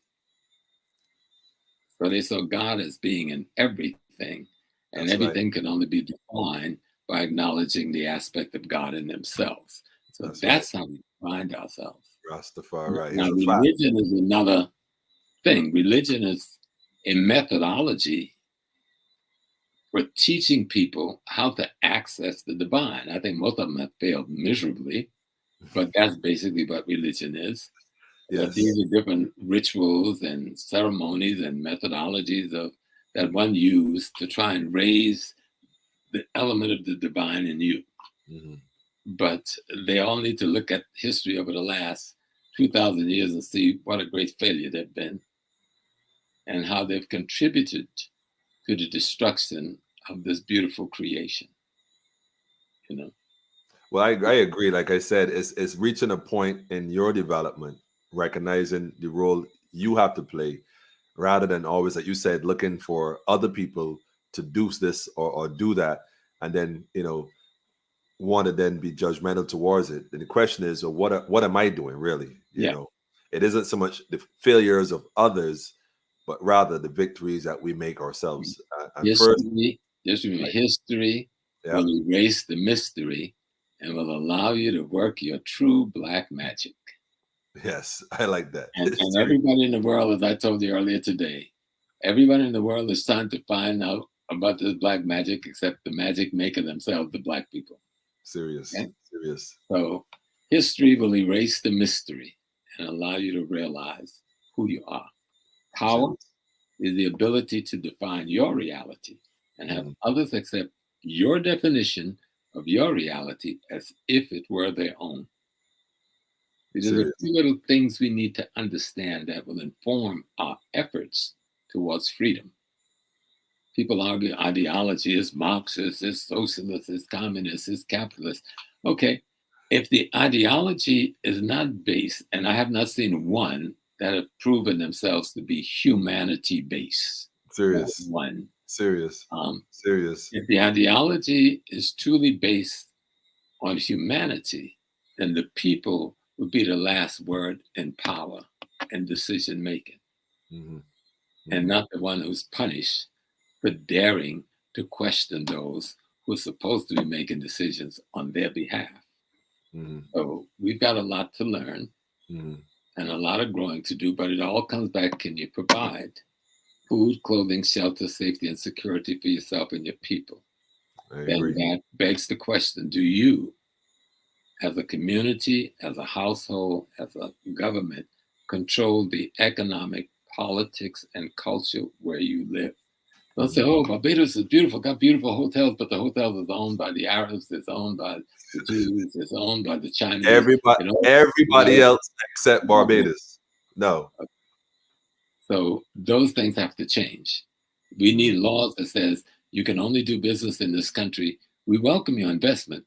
So they saw God as being in everything, and That's right. everything can only be defined by acknowledging the aspect of God in themselves. So That's that's how we find ourselves. Rastafari. Now, It's a fact. religion is another thing. Religion is a methodology for teaching people how to access the divine. I think most of them have failed miserably, but that's basically what religion is. That Yes. these are different rituals and ceremonies and methodologies that one used to try and raise the element of the divine in you. Mhm. But they all need to look at history over the last 2,000 years and see what a great failure they've been and how they've contributed to the destruction of this beautiful creation. Well, I agree. Like I said, it's reaching a point in your development, recognizing the role you have to play, rather than always, like you said, looking for other people to do this or do that, and then want to then be judgmental towards it. And the question is, well, what am I doing really? Yeah. It isn't so much the failures of others, but rather the victories that we make ourselves. And first, History yeah, will erase the mystery and will allow you to work your true black magic. yes, I like that. And everybody in the world, as I told you earlier today, everybody in the world is trying to find out about this black magic, except the magic maker themselves, the black people. Serious. Okay? Serious. So history will erase the mystery and allow you to realize who you are. Power is the ability to define your reality and have others accept your definition of your reality as if it were their own. These are the two little things we need to understand that will inform our efforts towards freedom. People argue ideology is Marxist, is socialist, is communist, is capitalist. Okay, if the ideology is not based, and I have not seen one that have proven themselves to be humanity based. Serious. One. Serious. Serious. If the ideology is truly based on humanity, then the people would be the last word in power and decision making, and not the one who's punished for daring to question those who are supposed to be making decisions on their behalf. So we've got a lot to learn and a lot of growing to do, but it all comes back, can you provide food, clothing, shelter, safety, and security for yourself and your people? Then that begs the question, do you, as a community, as a household, as a government, control the economic, politics, and culture where you live? They'll say, "Oh, Barbados is beautiful, got beautiful hotels, but the hotels is owned by the Arabs, it's owned by the Jews, it's owned by the Chinese." Everybody, You know, everybody like, else except Barbados. No. so those things have to change. We need Mhm. laws that says you can only do business in this country. We welcome your investment,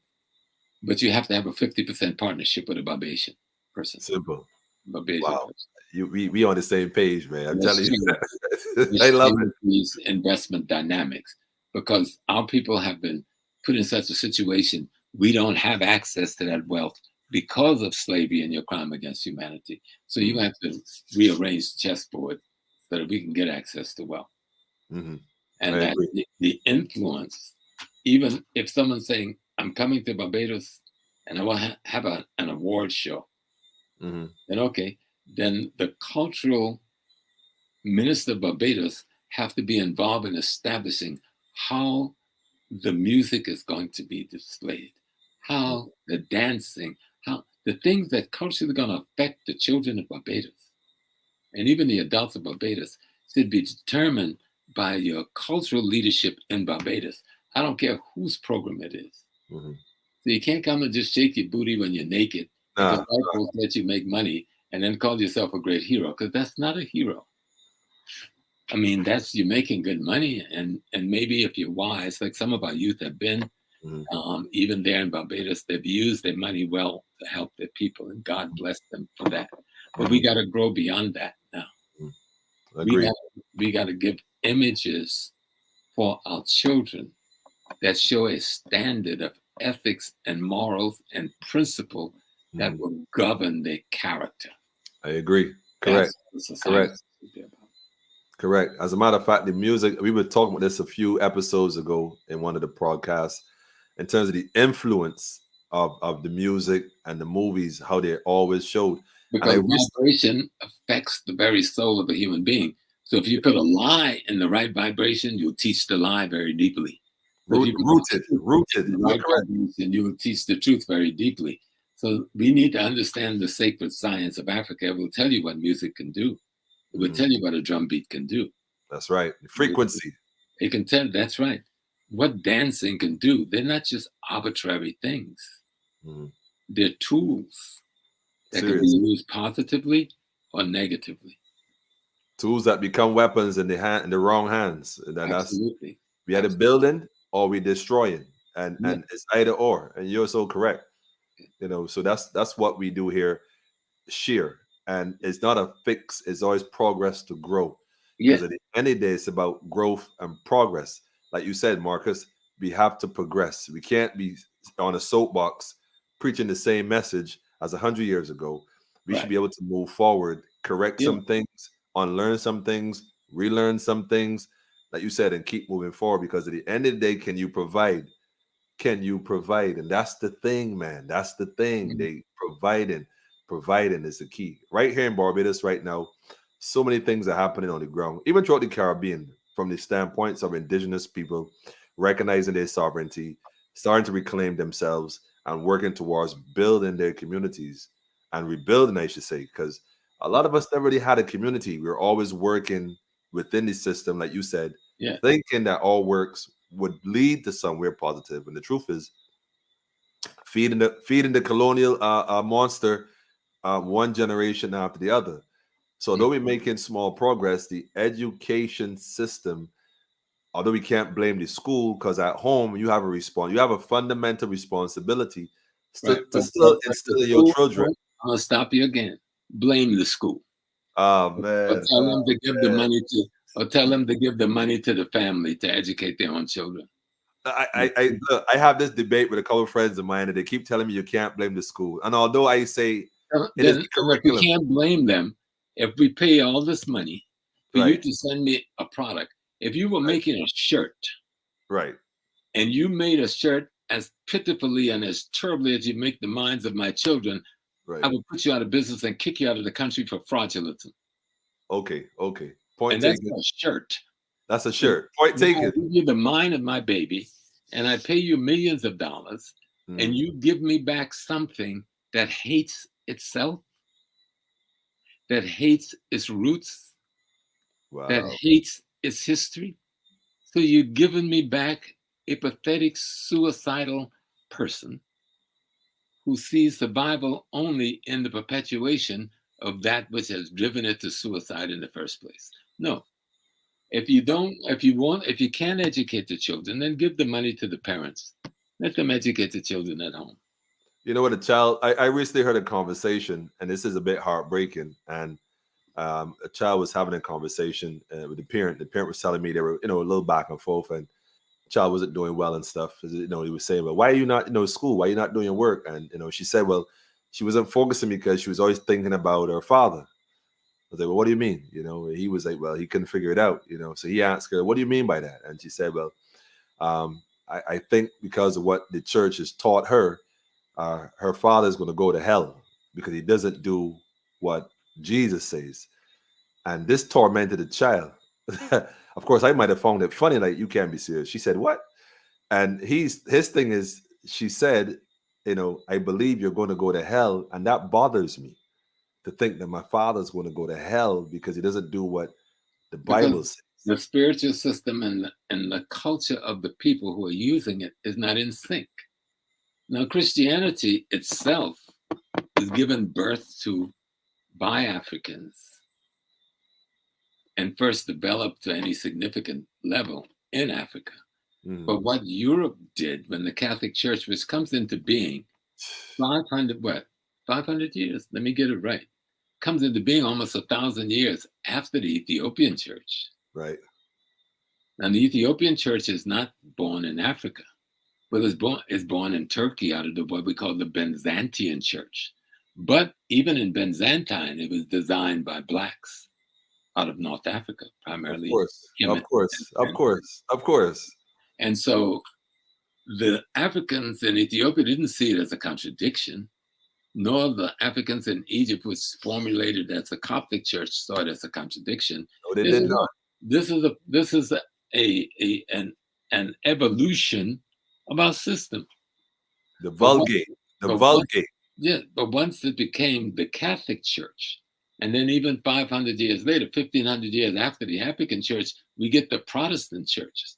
but you have to have a 50% partnership with a Barbadian person. Simple. Barbadian Wow. person. We on the same page, man. I'm Let's telling change, you. I let's love it. change these investment dynamics because our people have been put in such a situation we don't have access to that wealth because of slavery and your crime against humanity. So you Mhm. have to rearrange the chessboard so that we can get access to wealth. Mhm. I And that agree. the influence, even if someone's saying, I'm coming to Barbados and I will have an award show, Mhm. then okay, then the cultural minister of Barbados have to be involved in establishing how the music is going to be displayed, Mhm. how the dancing, how the things that culturally are going to affect the children of Barbados and even the adults of Barbados should be determined by your cultural leadership in Barbados. I don't care whose program it is. Mhm. So you can't come and just shake your booty when you're naked because Nah. white folks let you make money and then call yourself a great hero because that's not a hero. I mean, that's you're making good money, and maybe if you're wise, like some of our youth have been, Mhm. even there in Barbados, they've used their money well to help their people, and God bless them for that. But we Mhm. got to grow beyond that now. Mhm. We Agreed. got we got to give images for our children that show a standard of ethics and morals and principle that Mhm. will govern their character. I agree. Correct. That's what the society Correct. should be about. Correct. As a matter of fact, the music, we were talking about this a few episodes ago in one of the podcasts in terms of the influence of the music and the movies, how they always showed. And I Because wish, vibration affects the very soul of a human being. So if you put a lie in the right vibration, you'll teach the lie very deeply. But if you put the truth rooted. in the You're right correct. vibration, you will teach the truth very deeply. So we need to understand the sacred science of Africa. It will tell you what music can do. It will Mhm. tell you what a drum beat can do. That's right. It Frequency. it can tell, that's right, what dancing can do. They're not just arbitrary things. Mhm. They're tools that can be Serious. used positively or negatively. Tools that become weapons in the hand in the wrong hands. And then that's Absolutely. we either Absolutely. building or we destroying. Yeah. And it's either or. And you're so correct. So that's what we do here, sheer. And it's not a fix, it's always progress to grow. Yeah. Because at the end of the day, it's about growth and progress. Like you said, Marcus, we have to progress. We can't be on a soapbox preaching the same message as 100 years ago. We should Right. be able to move forward, correct Yeah. some things, unlearn some things, relearn some things, like you said, and keep moving forward. Because at the end of the day, can you provide? Can you provide? And that's the thing, man. That's the thing. Mhm. They providing is the key. Right here in Barbados, right now, so many things are happening on the ground, even throughout the Caribbean, from the standpoints of indigenous people recognizing their sovereignty, starting to reclaim themselves, and working towards building their communities and rebuilding, I should say, because a lot of us never really had a community. We are always working within the system, like you said, Yeah. thinking that all works would lead to somewhere positive. And the truth is, feeding the colonial monster one generation after the other. So, Mm. although we're making small progress, the education system, although we can't blame the school because at home you have you have a fundamental responsibility Right. to But still the instill in your school, children. I'm gonna stop you again. Blame the school. Oh Or man, tell them to give the money to or tell them to give the money to the family to educate their own children. look, I have this debate with a couple of friends of mine, and they keep telling me you can't blame the school. And although I say it is Then the and if we curriculum, can't blame them, if we pay all this money for you right, to send me a product, if you were right, making a shirt right, and you made a shirt as pitifully and as terribly as you make the minds of my children, I right. would put you out of business and kick you out of the country for fraudulentism. Okay, okay. Point And that's taken. a shirt. That's a So shirt. Point now I taken. give you the mind of my baby, and I pay you millions of dollars, and Mhm. you give me back something that hates itself, that hates its roots, that Wow. hates its history. So you've given me back a pathetic, suicidal person who sees survival only in the perpetuation of that which has driven it to suicide in the first place. No. If you can't educate the children, then give the money to the parents. Let them educate the children at home. You know what? I recently heard a conversation, and this is a bit heartbreaking. And a child was having a conversation with the parent. The parent was telling me they were, a little back and forth, and the child wasn't doing well and stuff. He was saying, "Well, why are you not, school? Why are you not doing your work?" And she said, "Well, she wasn't focusing because she was always thinking about her father." I was like, "Well, what do you mean?" He was like, "Well, he couldn't figure it out." So he asked her, "What do you mean by that?" And she said, "Well, I think because of what the church has taught her, her father is going to go to hell because he doesn't do what Jesus says." And this tormented the child. Of course, I might have found it funny, like, "You can't be serious." She said, "What?" And his thing is, she said, "I believe you're going to go to hell, and that bothers me to think that my father's going to go to hell because he doesn't do what the Bible Because says." the spiritual system and the culture of the people who are using it is not in sync. Now, Christianity itself is given birth to by Africans and first developed to any significant level in Africa. Mhm. But what Europe did when the Catholic Church, which comes into being 500 years, let me get it right, comes into being almost 1,000 years after the Ethiopian Church. Right. Now, the Ethiopian Church is not born in Africa, but is born in Turkey out of what we call the Byzantine Church. But even in Byzantine, it was designed by blacks out of North Africa, Of primarily. course. Of course. Of course. Of course. And so the Africans in Ethiopia didn't see it as a contradiction, nor the Africans in Egypt, which formulated as the Coptic Church, saw it as a contradiction. No, they did not. This is an evolution of our system. The Vulgate. The but Vulgate. But once it became the Catholic Church, and then even 500 years later, 1,500 years after the African Church, we get the Protestant churches.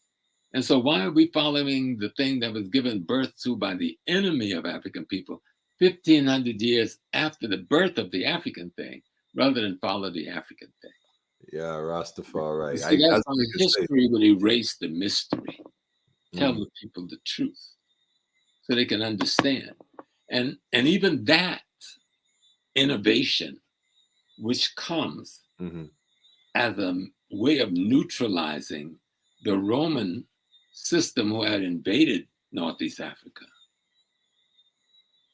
And so why are we following the thing that was given birth to by the enemy of African people 1,500 years after the birth of the African thing, rather than follow the African thing? Yeah, Rastafari. You see, that's why history would erase the mystery. Tell the people the truth so they can understand. And even that innovation, which comes as a way of neutralizing the Roman system who had invaded Northeast Africa.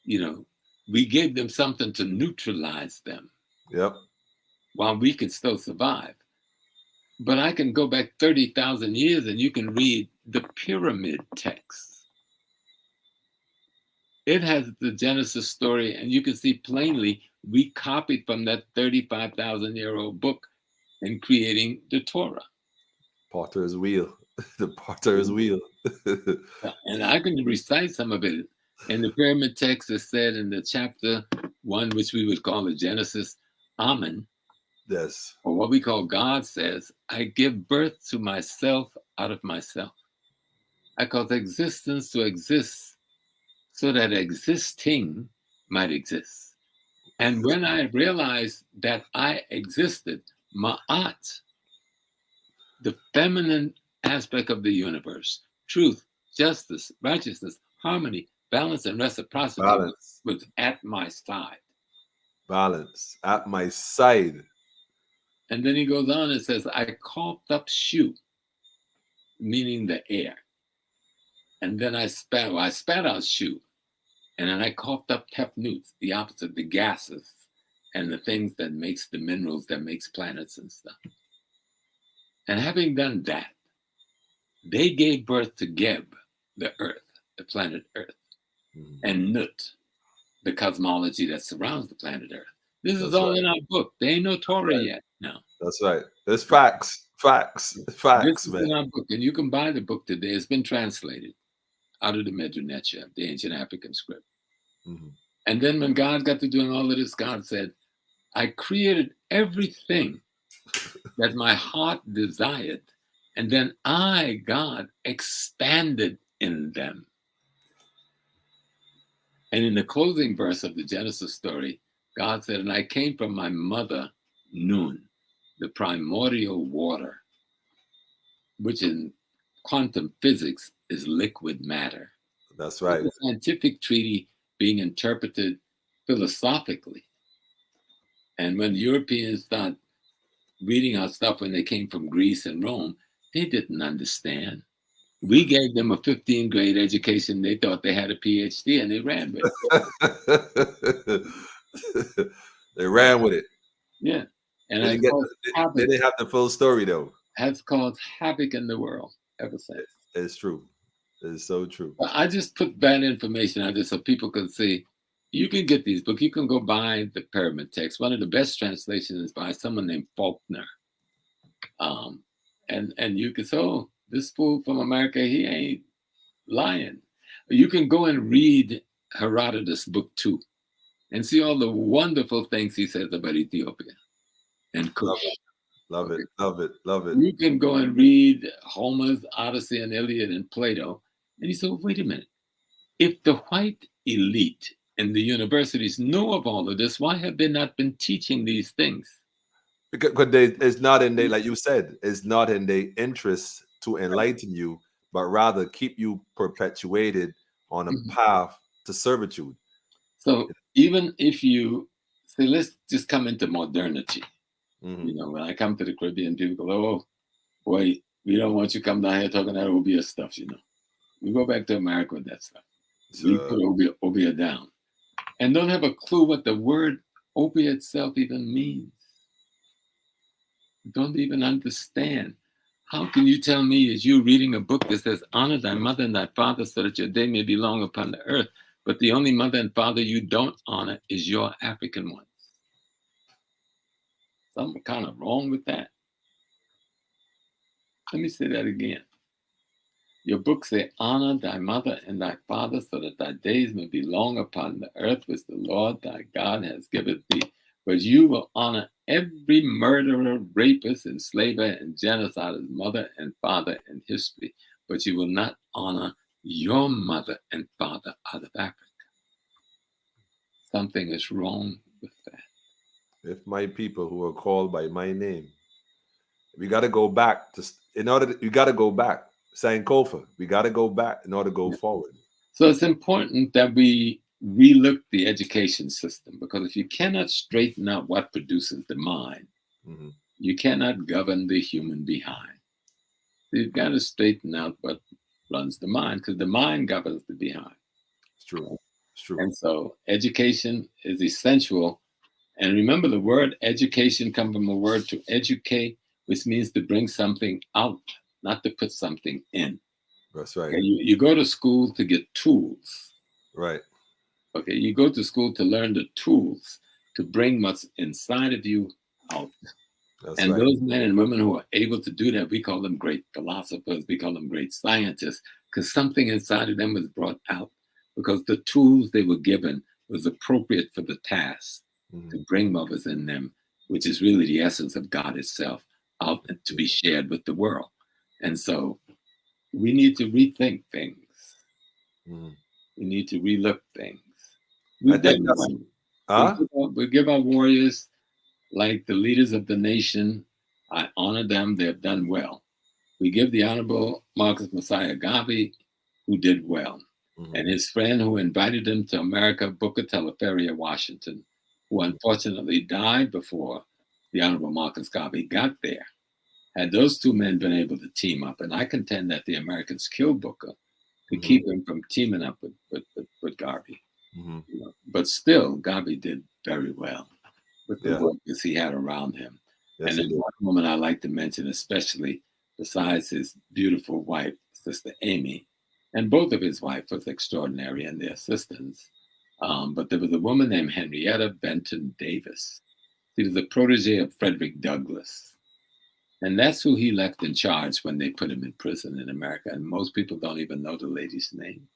We gave them something to neutralize them. Yep. While we could still survive. But I can go back 30,000 years and you can read the pyramid text. It has the Genesis story, and you can see plainly we copied from that 35,000-year-old book in creating the Torah. Potter's wheel. The Potter's wheel. And I can recite some of it. In the pyramid text, it said in the chapter 1, which we would call the Genesis, Amen. Yes. Or what we call God says, I give birth to myself out of myself. I cause existence to exist so that existing might exist. And when I realized that I existed, Ma'at, the feminine aspect of the universe, truth, justice, righteousness, harmony, balance, and reciprocity was at my side. Balance at my side. And then he goes on and says, I coughed up Shu, meaning the air. And then I spat out Shu. And then I coughed up Tefnut, the opposite, the gases and the things that makes the minerals that makes planets and stuff. And having done that, they gave birth to Geb, the earth, the planet Earth, and Nut, the cosmology that surrounds the planet Earth. This is all in our book. There ain't no Torah yet. No. That's right. There's facts. Facts. This Man. is in our book, and you can buy the book today. It's been translated out of the Medru Necha, the ancient African script. And then when God got to doing all of this, God said, I created everything that my heart desired And then I, God, expanded in them. And in the closing verse of the Genesis story, God said, and I came from my mother, Nun, the primordial water, which in quantum physics is liquid matter. That's It's right. a scientific treaty being interpreted philosophically. And when Europeans start reading our stuff when they came from Greece and Rome, they didn't understand. We gave them a 15th grade education. They thought they had a PhD and they ran with it. They ran with it. Yeah. And They it didn't get. caused They havoc, didn't have the full story though. has caused havoc in the world ever since. It's true. It's so true. But I just put that information out there so people can see. You can get these books. You can go buy the Pyramid Text. One of the best translations is by someone named Faulkner. And you can say, oh, this fool from America, he ain't lying. You can go and read Herodotus' book 2 and see all the wonderful things he says about Ethiopia and Kush. Love it. Love it. Love it. You can go and read Homer's Odyssey and Iliad and Plato, and you say, well, wait a minute. If the white elite and the universities know of all of this, why have they not been teaching these things? Because it's not in their, like you said, it's not in their interest to enlighten you, but rather keep you perpetuated on a path to servitude. So even if you say, let's just come into modernity. Mhm. You know, when I come to the Caribbean, people go, oh, boy, we don't want you to come down here talking that Obia stuff, you know. We go back to America with that stuff. We put Obia down. And don't have a clue what the word Obia itself even means. Don't even understand. How can you tell me, as you reading a book that says, honor thy mother and thy father so that your day may be long upon the earth, but the only mother and father you don't honor is your African ones? Something kind of wrong with that. Let me say that again. Your book say, honor thy mother and thy father so that thy days may be long upon the earth which the Lord thy God has given thee. But you will honor every murderer, rapist, enslaver, and genocider's mother and father in history. But you will not honor your mother and father out of Africa. Something is wrong with that. If my people who are called by my name, we got to go back to, you got to go back. Sankofa, we got to go back in order to go forward. So it's important that we relook the education system, because if you cannot straighten out what produces the mind, you cannot govern the human behind. So you've got to straighten out what runs the mind, because the mind governs the behind. It's true. It's true. And so education is essential. And remember, the word education comes from a word to educate, which means to bring something out, not to put something in. That's right. Okay, you go to school to get tools. Right. Okay, you go to school to learn the tools to bring what's inside of you out. That's and right. Those men and women who are able to do that, we call them great philosophers, we call them great scientists, because something inside of them was brought out, because the tools they were given was appropriate for the task to bring what was in them, which is really the essence of God itself, out and to be shared with the world. And so we need to rethink things. We need to relook things. We give our warriors, like the leaders of the nation, I honor them, they have done well. We give the Honorable Marcus Messiah Garvey, who did well, and his friend who invited him to America, Booker Teleferia Washington, who unfortunately died before the Honorable Marcus Garvey got there. Had those two men been able to team up, and I contend that the Americans killed Booker to keep him from teaming up with Garvey. You know, but still, Garvey did very well with the workers he had around him. Yes, and then one woman I like to mention, especially besides his beautiful wife, Sister Amy, and both of his wives was extraordinary and their assistants. But there was a woman named Henrietta Benton Davis. She was a protege of Frederick Douglass. And that's who he left in charge when they put him in prison in America. And most people don't even know the lady's name.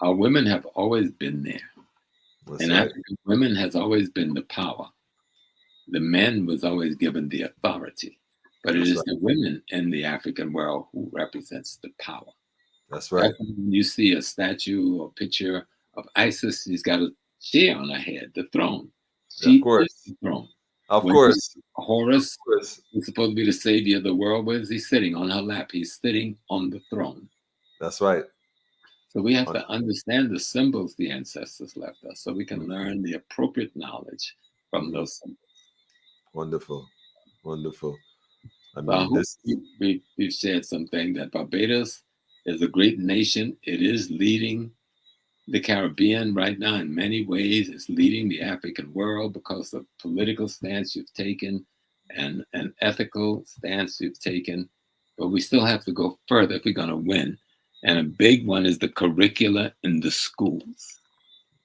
Our women have always been there. And African women has always been the power. The men was always given the authority. but it That's is right. the women in the African world who represents the power. That's That's right. when you see a statue or picture of Isis, she's got a chair on her head, the throne. Of She is course. the throne. Of When course. Of Horus course. is supposed to be the savior of the world, where is he sitting? On her lap. He's sitting on the throne. That's right. So we have to Wonderful. understand the symbols the ancestors left us so we can Mhm. learn the appropriate knowledge from Mhm. those symbols. Wonderful. Wonderful. I So I mean, hope this. we've shared something that Barbados is a great nation. It is leading the Caribbean right now in many ways. It's leading the African world because of political stance you've taken and an ethical stance you've taken. But we still have to go further if we're going to win. And a big one is the curricula in the schools.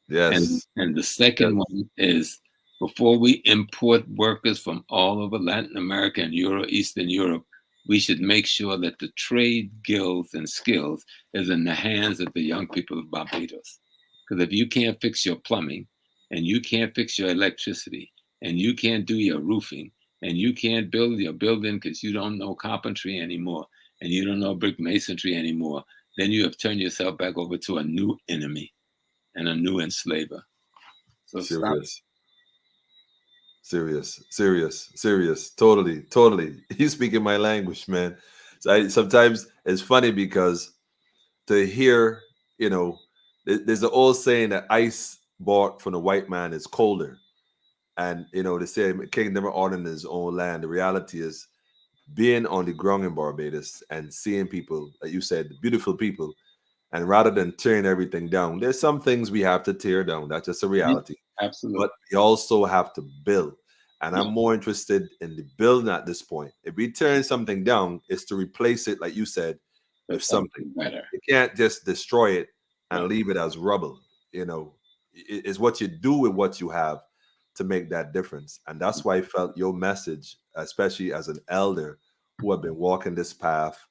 Yes. And the second Yes. one is before we import workers from all over Latin America and Europe, Eastern Europe, we should make sure that the trade guilds and skills is in the hands of the young people of Barbados. Because if you can't fix your plumbing and you can't fix your electricity and you can't do your roofing and you can't build your building because you don't know carpentry anymore and you don't know brick masonry anymore, then you have turned yourself back over to a new enemy and a new enslaver. So stop. Serious. Serious. Serious. Serious. Totally. Totally. You speaking my language, man. So sometimes it's funny because to hear, you know, there's an old saying that ice bought from the white man is colder. And, they say king never ordered in his own land. The reality is being on the ground in Barbados and seeing people, like you said, beautiful people, and rather than tearing everything down, there's some things we have to tear down. That's just a Yeah, reality. absolutely. But we also have to build. And I'm Yeah, more interested in the building at this point. If we tearing something down, is to replace it, like you said, with there's something. something better. You can't just destroy it and Right. leave it as rubble. It's what you do with what you have to make that difference. And that's why I felt your message, especially as an elder who have been walking this path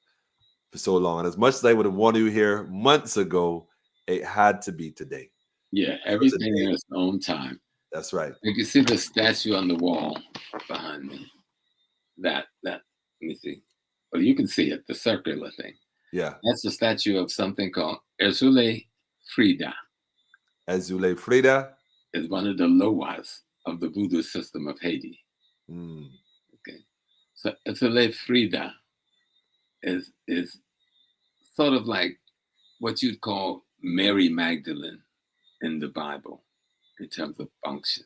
for so long. And as much as I would have wanted you here months ago, it had to be today. Yeah, So everything today, in its own time. that's right. You can see the statue on the wall behind me. Let me see. Well, you can see it, the circular thing. Yeah. That's the statue of something called Erzulie Frida. Azule Frida. Is one of the loas of the voodoo system of Haiti. Mm, Okay. So Erzulie Frida is sort of like what you'd call Mary Magdalene in the Bible in terms of function.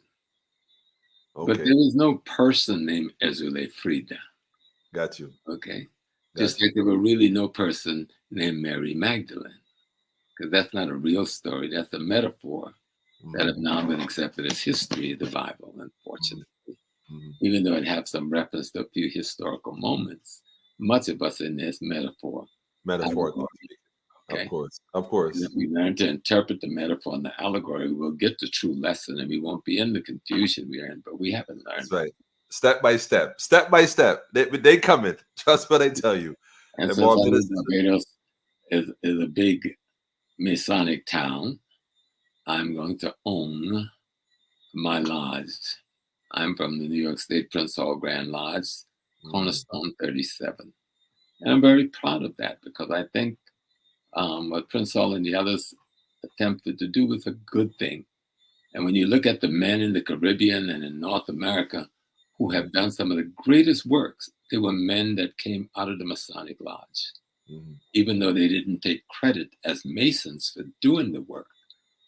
But okay. there was no person named Erzulie Frida, Got you. okay? Just Got you. like there were really no person named Mary Magdalene, because that's not a real story. That's a metaphor that have Mm, now been accepted as history of the Bible, mm, unfortunately. mm. Even though it has some reference to a few historical moments, much of us in this metaphor, Metaphorically allegory, speaking. Of okay? course. Of And if course. we learn to interpret the metaphor and the allegory, we'll get the true lesson and we won't be in the confusion we're in, but we haven't That's learned it. right. Step by step. Step by step. They coming. Trust what I tell you. And The since I know Barbados is Barbados is a big Masonic town, I'm going to own my lodge. I'm from the New York State Prince Hall Grand Lodge, Cornerstone 37. And I'm very proud of that because I think what Prince Hall and the others attempted to do was a good thing. And when you look at the men in the Caribbean and in North America who have done some of the greatest works, they were men that came out of the Masonic Lodge. Mhm, Even though they didn't take credit as Masons for doing the work.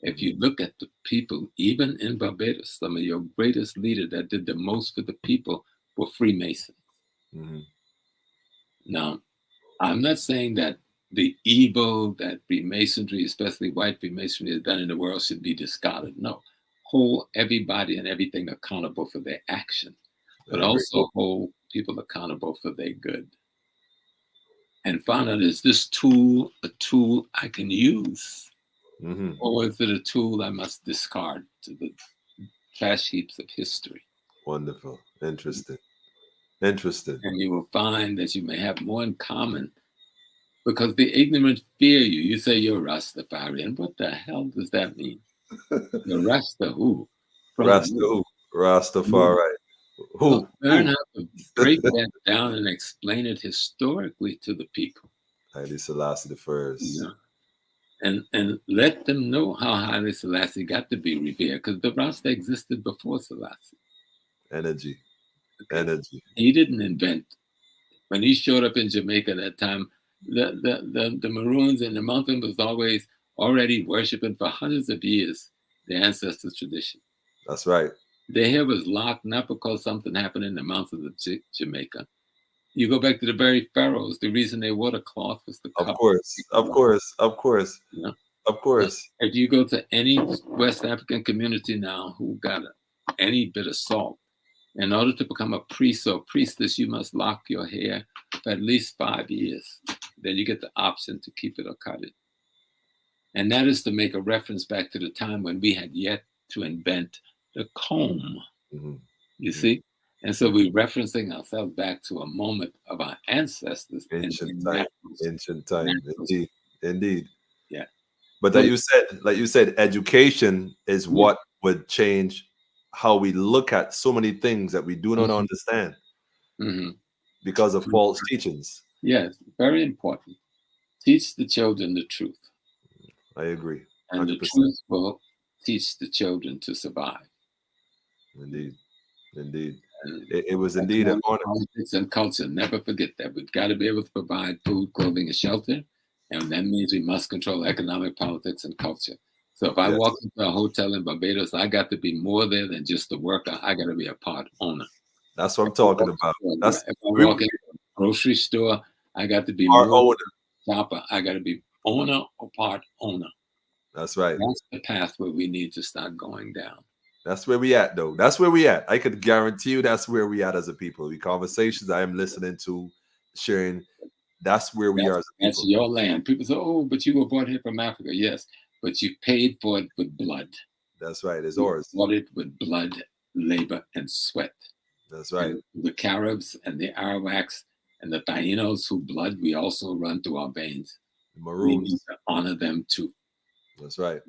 If you mhm, look at the people, even in Barbados, some of your greatest leaders that did the most for the people were Freemasons. mhm. Now, I'm not saying that the evil that Freemasonry, especially white Freemasonry, has done in the world should be discarded. No, hold everybody and everything accountable for their action, I but agree. also hold people accountable for their good. And find out, is this tool a tool I can use? Hmm. Or is it a tool I must discard to the trash heaps of history? Wonderful. Interesting. Interesting. And you will find that you may have more in common because the ignorant fear you. You say you're Rastafarian. What the hell does that mean? You're Rasta who? From Rasta who? who? Rastafari. Who? Learn how to break that down and explain it historically to the people. Haile Selassie the You first. know, and let them know how Haile Selassie got to be revered, because the Rasta existed before Selassie. Energy. Okay, Energy. he didn't invent. When he showed up in Jamaica that time, the Maroons and the mountain was always already worshiping for hundreds of years the ancestor tradition. That's right. Their hair was locked not because something happened in the mountains of Jamaica. You go back to the very pharaohs. The reason they wore the cloth was to Of cover. course. Of course. Of course. You know? Of course. If you go to any West African community now who got any bit of salt, in order to become a priest or priestess, you must lock your hair for at least 5 years. Then you get the option to keep it or cut it. And that is to make a reference back to the time when we had yet to invent the comb. Mhm. You see? And so we're referencing ourselves back to a moment of our ancestors. Ancient in time. naturals. Ancient time. Naturals. Indeed. Indeed. Yeah. But So, like you said, education is yeah. what would change how we look at so many things that we do not Mhm. understand Mhm. because of false teachings. Yes, very important. Teach the children the truth, I agree. and the 100%. truth will teach the children to survive. Indeed. Indeed. And It was indeed an economic honor. politics and culture, never forget that. We've got to be able to provide food, clothing, and shelter. And that means we must control economic politics and culture. So if I Yes. walk into a hotel in Barbados, I got to be more there than just a worker. I got to be a part owner. That's what I'm If I talking walk about. into That's if I walk into a grocery store, I got to be our more owner. shopper. I got to be owner or part owner. That's right. That's the path where we need to start going down. That's where we at, though. That's where we at. I could guarantee you that's where we at as a people. The conversations I am listening to, sharing, that's where we are as a That's people. your land. People say, "Oh, but you were brought here from Africa." Yes, but you paid for it with blood. That's right. It's You ours. bought it with blood, labor, and sweat. That's right. And the Caribs and the Arawaks and the Tainos, who blood we also run through our veins. The We need Maroons. to honor them too. That's right.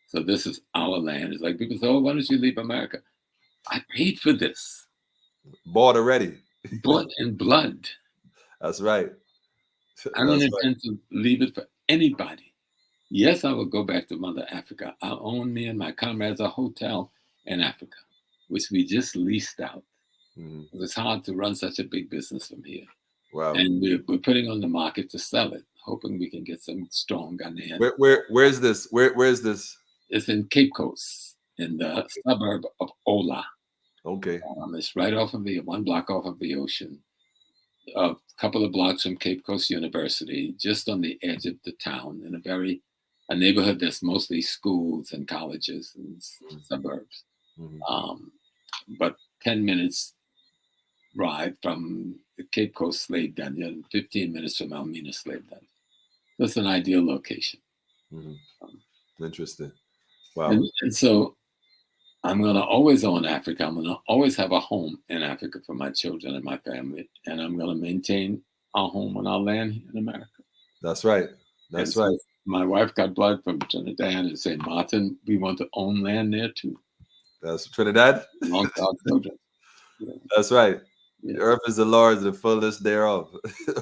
So this is our land. It's like people say, "Oh, why don't you leave America?" I paid for this, Bought already. bought in blood. That's right. I don't That's right. intend to leave it for anybody. Yes, I will go back to Mother Africa. I own, me and my comrades, a hotel in Africa, which we just leased out. Mhm. It's hard to run such a big business from here. Wow. And we're putting on the market to sell it, hoping we can get some strong Ghanaian. Where's this? Where's this? It's in Cape Coast, in the suburb of Ola. Okay. It's right off of the 1 block off of the ocean, a couple of blocks from Cape Coast University, just on the edge of the town, in a neighborhood that's mostly schools and colleges and suburbs. Mhm. But 10 minutes ride from the Cape Coast slave dungeon, 15 minutes from Elmina slave dungeon. That's an ideal location. Mhm. Interesting. Wow. And so I'm going to always own Africa. I'm going to always have a home in Africa for my children and my family. And I'm going to maintain our home on our land in America. That's right. That's right. My wife got blood from Trinidad and St. Martin. We want to own land there too. That's Trinidad. Belongs to our children. Yeah. That's right. Yeah. The earth is the Lord's, the fullness thereof.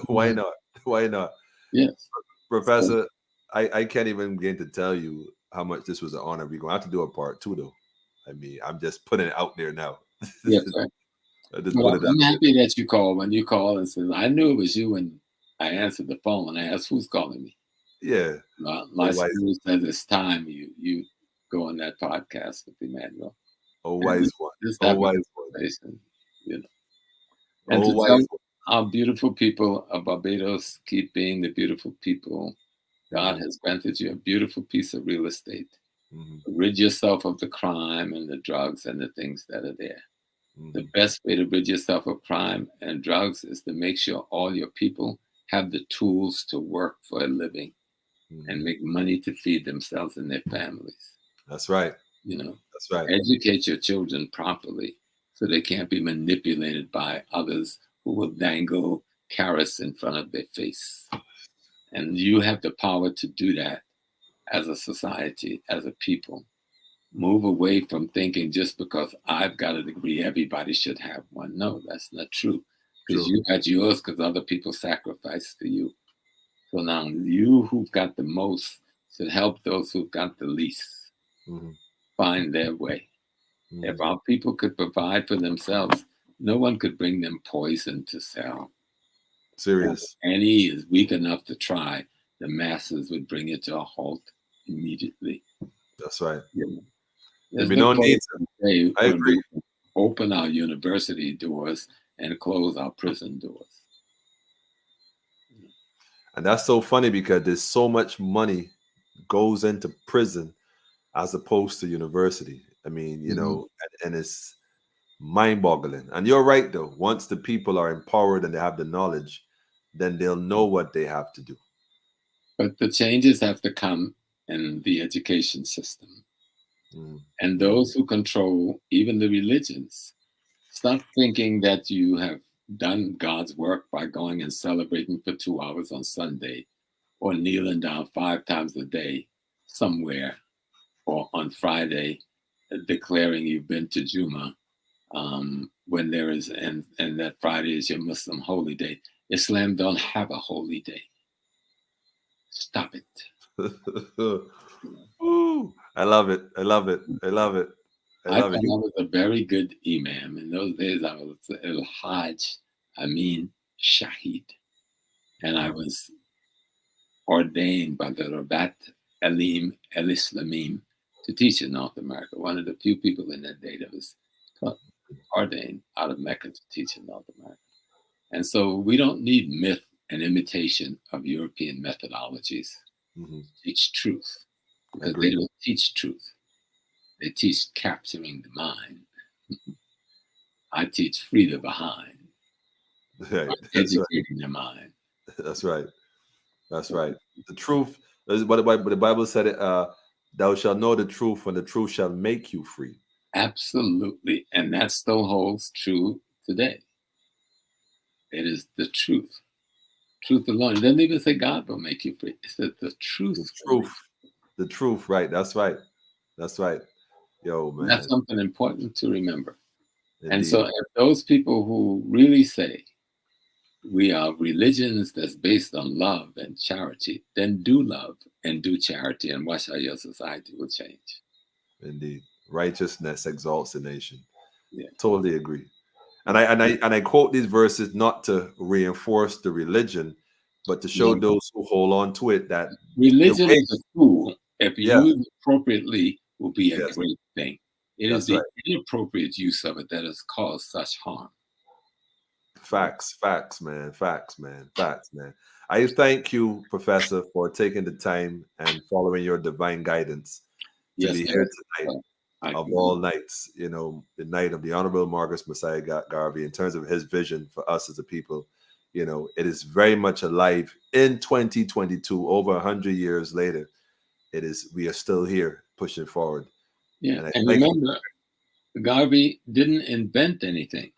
Why not? Why not? Yes. Professor, I can't even begin to tell you how much this was an honor. We're going to have to do a part 2, though. I mean, I'm just putting it out there now. Yes, sir. I just Well, put it out I'm there. happy that you called. When you called and said, I knew it was you, and I answered the phone and I asked, who's calling me? Yeah. My spirit said it's time you go on that podcast with Emmanuel. Oh, wise one. Just Oh, have a wise one. conversation, you know. And Oh, to wise tell one. our beautiful people of Barbados, keep being the beautiful people. God has granted you a beautiful piece of real estate. Rid yourself of the crime and the drugs and the things that are there. The best way to rid yourself of crime and drugs is to make sure all your people have the tools to work for a living and make money to feed themselves and their families. That's right. You know, that's right. Educate your children properly so they can't be manipulated by others who will dangle carrots in front of their face. And you have the power to do that as a society, as a people. Move away from thinking just because I've got a degree, everybody should have one. No, that's not true. Because True. you got yours because other people sacrificed for you. So now you who've got the most should help those who've got the least Hmm. find their way. Hmm. If our people could provide for themselves, no one could bring them poison to sell. Serious. If any is weak enough to try, the masses would bring it to a halt immediately. That's right. You know, There'd there's be no no need place to. today I when agree. we open our university doors and close our prison doors. And that's so funny because there's so much money goes into prison as opposed to university. I mean, Mhm. and it's mind-boggling. And you're right though. Once the people are empowered and they have the knowledge, then they'll know what they have to do. But the changes have to come in the education system. Mm. And Mm. those who control even the religions stop thinking that you have done God's work by going and celebrating for 2 hours on Sunday or kneeling down 5 times a day somewhere or on Friday declaring you've been to Juma when there is, and that Friday is your Muslim holy day. Islam don't have a holy day. Stop it. Ooh, I love it. I love it. I love it. I I love thought it. I was a very good imam. In those days, I was El Hajj, Amin Shahid, and I was ordained by the Rabat Alim El Islamim to teach in North America. One of the few people in that day that was ordained out of Mecca to teach in North America. And so we don't need myth and imitation of European methodologies Mhm. to teach truth because they Agreed. don't teach truth. They teach capturing the mind. I teach free the behind, Right. That's right. educating the mind. That's right. That's right. The truth is what the Bible said. Thou shalt know the truth, and the truth shall make you free. Absolutely. And that still holds true today. It is the truth. Truth alone. It doesn't even say God will make you free. It says the The truth will make truth. The truth. Right. That's right. That's right. Yo, you. That's man. something important to remember. And so Indeed. if those people who really say we are religions that's based on love and charity, then do love and do charity and watch how your society will change. Indeed. Righteousness exalts a nation. Yeah. Totally agree. And I quote these verses not to reinforce the religion, but to show No, those who hold on to it that the religion way. is a tool. If Yeah. used appropriately, will be a Yes. great thing. It is That's the right. inappropriate use of it that has caused such harm. Facts, facts, man, facts, man, facts, man. I thank you, Professor, for taking the time and following your divine guidance to Yes, be sir. here tonight I of agree. all nights. The night of the Honorable Marcus Messiah Garvey, in terms of his vision for us as a people. It is very much alive in 2022, over 100 years later. We are still here pushing forward. Yeah, And I and thank you. remember, Garvey didn't invent anything.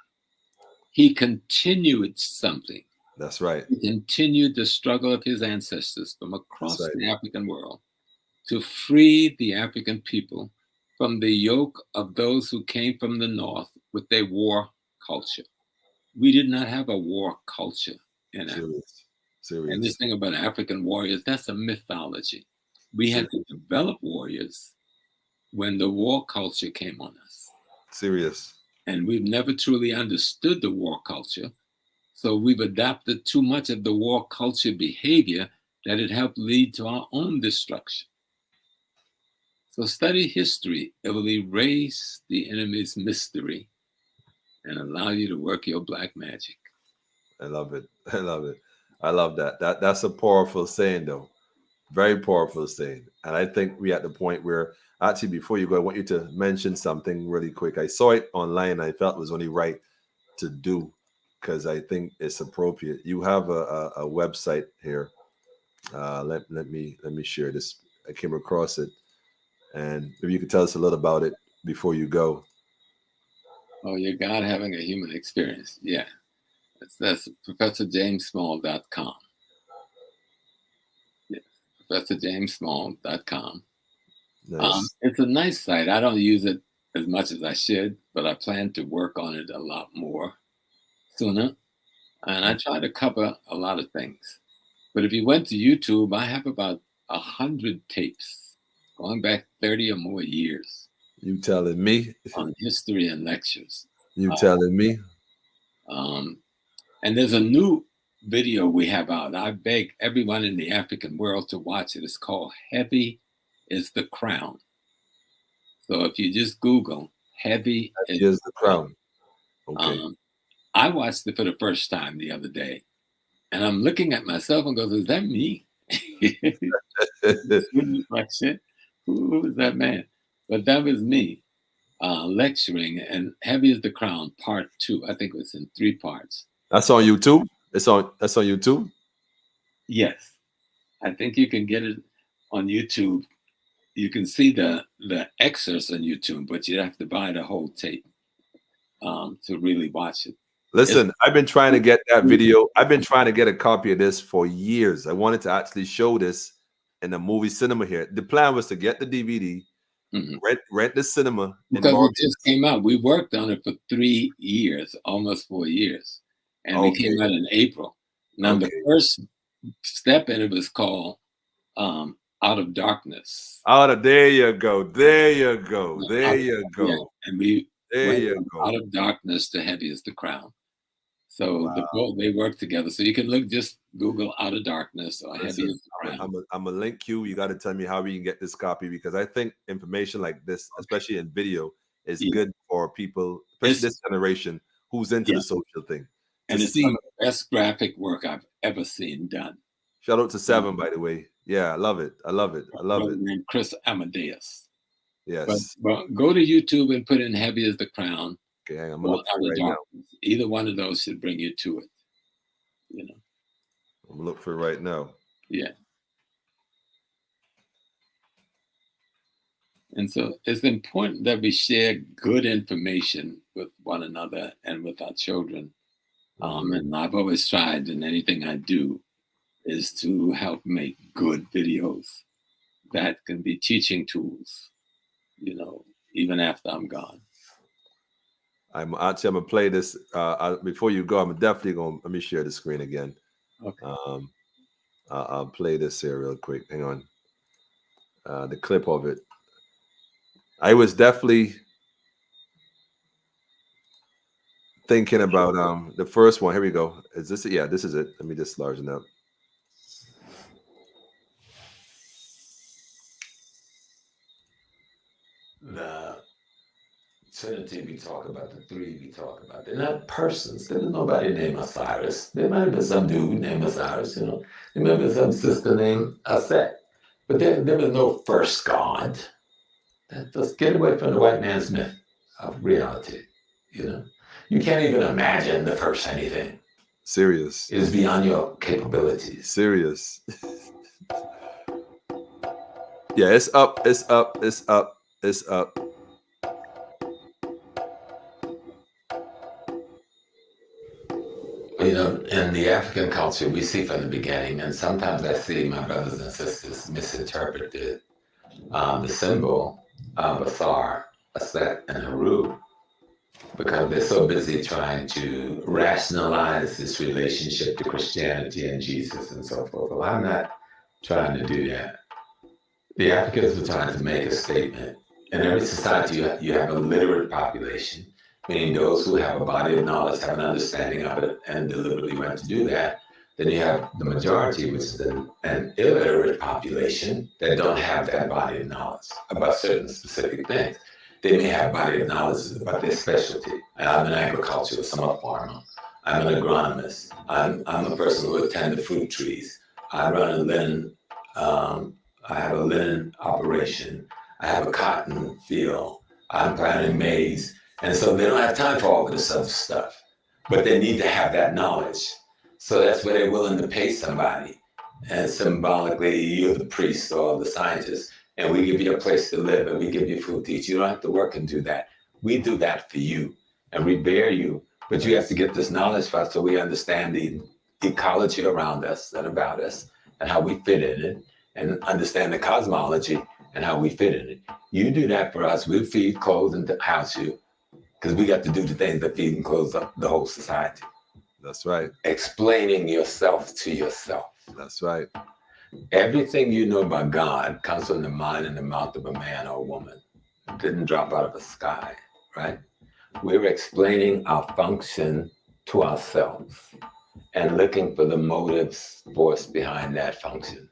He continued something. That's right. He continued the struggle of his ancestors from That's across right. the African world to free the African people from the yoke of those who came from the north with their war culture. We did not have a war culture in Africa. Serious. And this Serious. thing about African warriors, that's a mythology. We had Serious. to develop warriors when the war culture came on us. Serious. And we've never truly understood the war culture. So we've adopted too much of the war culture behavior that it helped lead to our own destruction. So study history. It will erase the enemy's mystery and allow you to work your black magic. I love it. I love it. I love that. That's a powerful saying, though. Very powerful saying. And I think we're at the point where, actually, before you go, I want you to mention something really quick. I saw it online. I felt it was only right to do because I think it's appropriate. You have a website here. Let me share this. I came across it, and maybe you could tell us a little about it before you go. Oh, you're God having a human experience. Yeah. That's ProfessorJamesSmall.com. Yeah. ProfessorJamesSmall.com. Nice. It's a nice site. I don't use it as much as I should, but I plan to work on it a lot more sooner. And I try to cover a lot of things. But if you went to YouTube, I have about 100 tapes going back 30 or more years You telling me? on history and lectures. You Uh, telling me? um, and there's a new video we have out. I beg everyone in the African world to watch it. It's called Heavy is the Crown. So if you just Google Heavy is Here's the the crown. Okay. I watched it for the first time the other day, and I'm looking at myself and goes, "Is that me?" Reflection. Who is that man? But that was me lecturing, and Heavy is the Crown, Part 2. I think it was in 3 parts. That's on YouTube. That's on YouTube. Yes, I think you can get it on YouTube. You can see the excerpts on YouTube, but you have to buy the whole tape to really watch it. Listen, I've been trying to get that video. I've been trying to get a copy of this for years. I wanted to actually show this in the movie cinema here. The plan was to get the DVD, rent the cinema in Because Morgan. it just came out. We worked on it for 3 years, almost 4 years, and it came out in April. Now the first step in it was called Out of Darkness. There you go. There you go. There you go. Yeah, and we There went you from go. Out of Darkness to Heavy is the Crown. So they work together. So you can just Google Out of Darkness or Heavy is the Crown. I'm a link you. You got to tell me how we can get this copy, because I think information like this, especially in video, is good for people, especially this generation who's into the social thing. And it's some of the best graphic work I've ever seen done. Shout out to Seven, by the way. Yeah, I love it. I love it. I love it. Named Chris Amadeus. Yes. But go to YouTube and put in Heavy is the Crown. Okay, hang on. I'm gonna look for it right now. Either one of those should bring you to it. You know. I'm gonna look for it right now. Yeah. And so it's important that we share good information with one another and with our children. And I've always tried, in anything I do, is to help make good videos that can be teaching tools, even after I'm gone. I'm gonna play this before you go. I'm definitely gonna let me share the screen again. Okay. I'll play this here real quick. Hang on. The clip of it. I was definitely thinking about the first one. Here we go. Is this it? Yeah, this is it. Let me just largen up. The Trinity we talk about, the three we talk about, they're not persons. There's nobody named Osiris. There might have been some dude named Osiris, There might have been some sister named Aset. But there was no first God. Just get away from the white man's myth of reality, You can't even imagine the first anything. Serious. It is beyond your capabilities. Serious. Yeah, it's up, it's up, it's up, it's up. In the African culture, we see from the beginning, and sometimes I see my brothers and sisters misinterpret the symbol of Athar, Aset, and Haru, because they're so busy trying to rationalize this relationship to Christianity and Jesus and so forth. Well, I'm not trying to do that. The Africans were trying to make a statement. In every society, you have a literate population, meaning those who have a body of knowledge, have an understanding of it, and deliberately went to do that. Then you have the majority, which is an illiterate population that don't have that body of knowledge about certain specific things. They may have body of knowledge about their specialty. I'm an agriculturist, I'm a farmer, I'm an agronomist, I'm a person who attends fruit trees, I run a linen, I have a linen operation, I have a cotton field, I'm planting maize. And so they don't have time for all of this other stuff, but they need to have that knowledge. So that's where they're willing to pay somebody. And symbolically, you're the priest or the scientist, and we give you a place to live and we give you food to eat. You don't have to work and do that. We do that for you and revere you, but you have to get this knowledge first so we understand the ecology around us and about us and how we fit in it, and understand the cosmology and how we fit in it. You do that for us, we'll feed, clothe, and house you, because we got to do the things that feed and clothe up the whole society. That's right. Explaining yourself to yourself. That's right. Everything you know about God comes from the mind and the mouth of a man or a woman. It didn't drop out of the sky, right? We're explaining our function to ourselves and looking for the motives, force behind that function.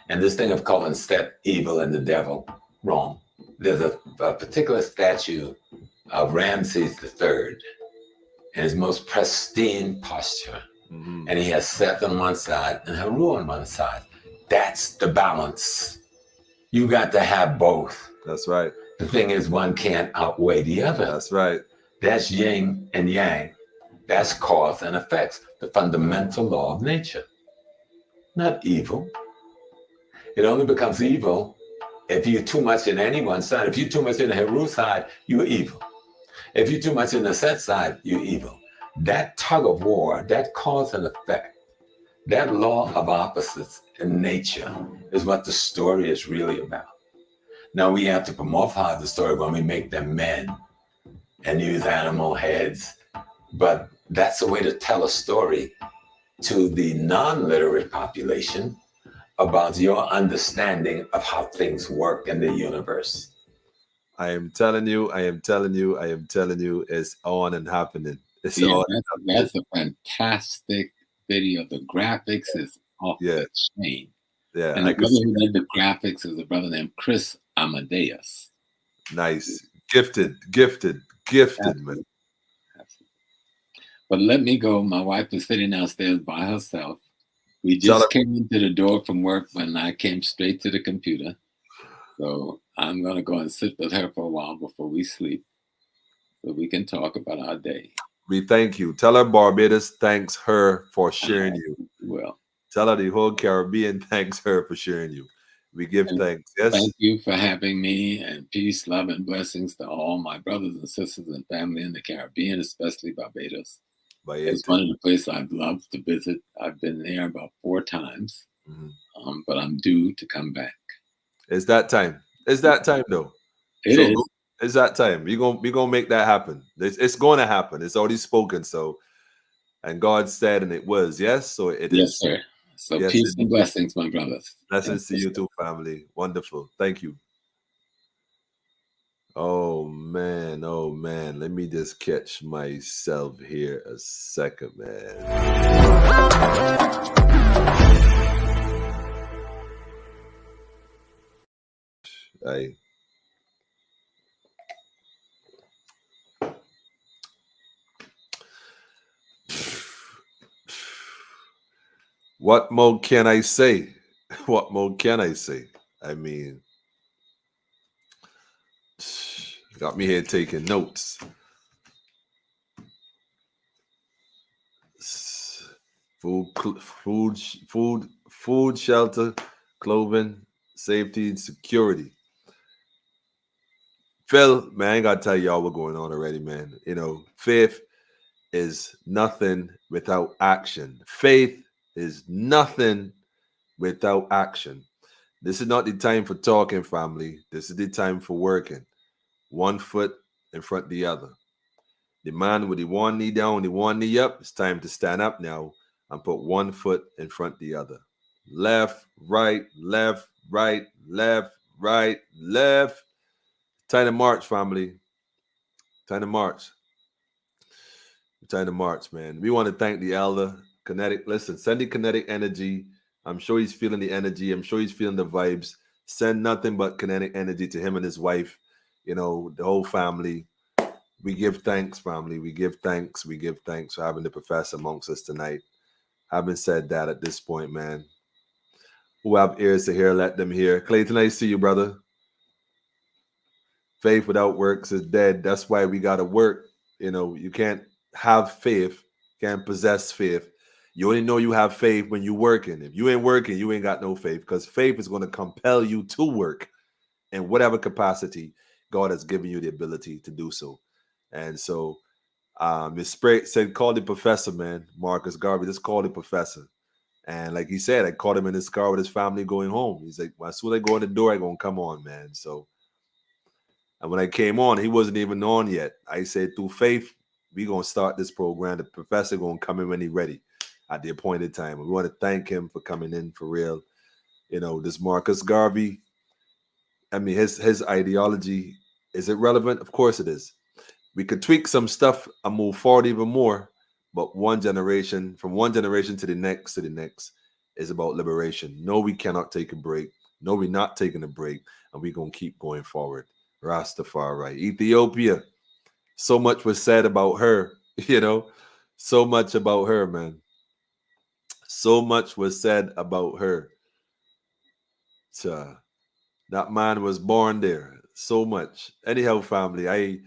And this thing of calling step evil and the devil, wrong. There's a particular statue of Ramses III in his most pristine posture. Mm-hmm. And he has Seth on one side and Haru on one side. That's the balance. You got to have both. That's right. The thing is, one can't outweigh the other. That's right. That's yin and yang. That's cause and effects, the fundamental law of nature. Not evil. It only becomes evil if you're too much in any one side. If you're too much in the Haru side, you're evil. If you're too much in the Set side, you're evil. That tug of war, that cause and effect, that law of opposites in nature is what the story is really about. Now we have to promote the story when we make them men and use animal heads, but that's a way to tell a story to the non-literate population about your understanding of how things work in the universe. I am telling you, it's on and happening. It's Yeah, on. that's a fantastic video. The graphics is off the chain. Yeah. And the brother who did the graphics is a brother named Chris Amadeus. Nice. Gifted, man. But let me go. My wife is sitting downstairs by herself. We just came into the door from work when I came straight to the computer. So I'm going to go and sit with her for a while before we sleep so we can talk about our day. We thank you. Tell her Barbados thanks her for sharing you. Well, tell her the whole Caribbean thanks her for sharing you. We give thanks. Yes. Thank you for having me, and peace, love, and blessings to all my brothers and sisters and family in the Caribbean, especially Barbados. It's one of the places I'd love to visit. I've been there about 4 times, but I'm due to come back. It's that time. It's that time, though. It is. It's that time. We're gonna make that happen. It's going to happen. It's already spoken. So, and God said, and it was. Yes. So it is. Yes, sir. So peace and blessings, my brothers. Blessings to you too, family. Wonderful. Thank you. Oh man. Let me just catch myself here a second, man. What more can I say? What more can I say? I mean, got me here taking notes. Food, shelter, clothing, safety, and security. Phil, man, I ain't gotta tell y'all what's going on already, man. You know, faith is nothing without action. Faith is nothing without action. This is not the time for talking, family. This is the time for working. One foot in front of the other. The man with the one knee down, the one knee up, it's time to stand up now and put one foot in front of the other. Left, right, left, right, left, right, left. Time to march, family. Time to march. Time to march, man. We want to thank the elder. Kinetic, listen, send the kinetic energy. I'm sure he's feeling the energy. I'm sure he's feeling the vibes. Send nothing but kinetic energy to him and his wife, you know, the whole family. We give thanks, family. We give thanks. We give thanks for having the professor amongst us tonight. Having said that at this point, man, who have ears to hear, let them hear. Clayton, I see you, brother. Faith without works is dead. That's why we got to work. You know, you can't have faith, can't possess faith. You only know you have faith when you're working. If you ain't working, you ain't got no faith, because faith is going to compel you to work in whatever capacity God has given you the ability to do so. And so Miss Spray said, call the professor, man. Marcus Garvey, just call the professor. And like he said, I caught him in his car with his family going home. He's like, well, as soon as I go in the door, I gonna come on, man. So, and when I came on, he wasn't even on yet. I said, through faith, we gonna start this program. The professor gonna come in when he ready at the appointed time. We want to thank him for coming in for real. You know, this Marcus Garvey, I mean, his ideology, is it relevant? Of course it is. We could tweak some stuff and move forward even more, but from one generation to the next is about liberation. No, we cannot take a break. No, we're not taking a break, and we're gonna keep going forward. Rastafari. Ethiopia. So much was said about her, you know. So much about her, man. So much was said about her. So, that man was born there. So much. Anyhow, family, I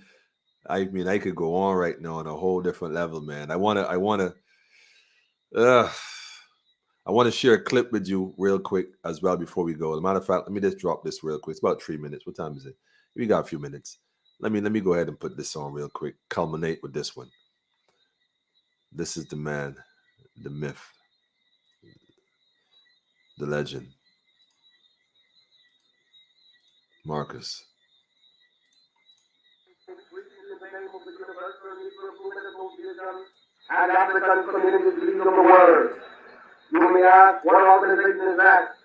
mean, I could go on right now on a whole different level, man. I wanna share a clip with you real quick as well before we go. As a matter of fact, let me just drop this real quick. It's about 3 minutes. What time is it? We got a few minutes. Let me go ahead and put this on real quick. Culminate with this one. This is the man, the myth, the legend, Marcus. And African Community League of the World. You may ask, what organization is that?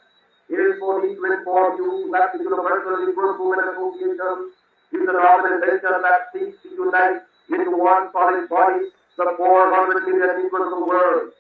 It is for me to inform you that the Universal Negro Movement Association is an organization that seeks to unite into one solid body the 400 million Negroes of the world.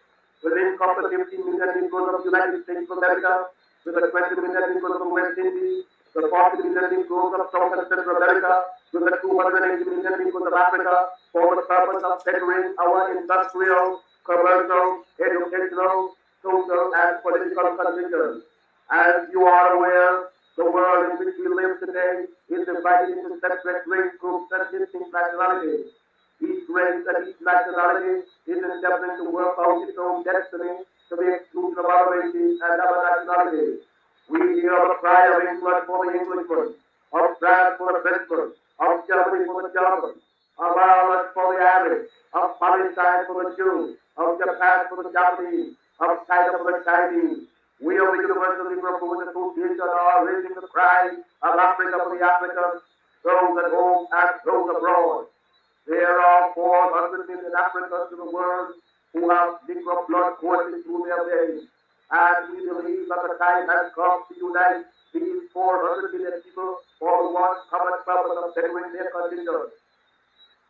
Within the 15 million Negroes of the United States of America, with the 20 million Negroes of the West Indies, the 40 million Negroes of South and Central America, with the 280 million Negroes of Africa, for the purpose of bettering our industrial, commercial, educational, social, and political conditions. As you are aware, the world in which we live today is divided into separate race groups and distinct nationalities. Each race and each nationality is endeavoring to work out its own destiny to the exclusion of other races and other nationalities. We hear the cry of England for the Englishman, of France for the Frenchman, of Germany for the German, of Ireland for the Irish, of Palestine for the Jews, of Japan for the Japanese, of China for the Chinese. We of the Universal Negro Movement Association are raising the cry of Africa for the Africans, those at home and those abroad. There are 400 million Africans in the world who have Negro blood coursing through their veins. And we believe that the time has come to unite these 400 million people for the one common purpose of bettering their conditions.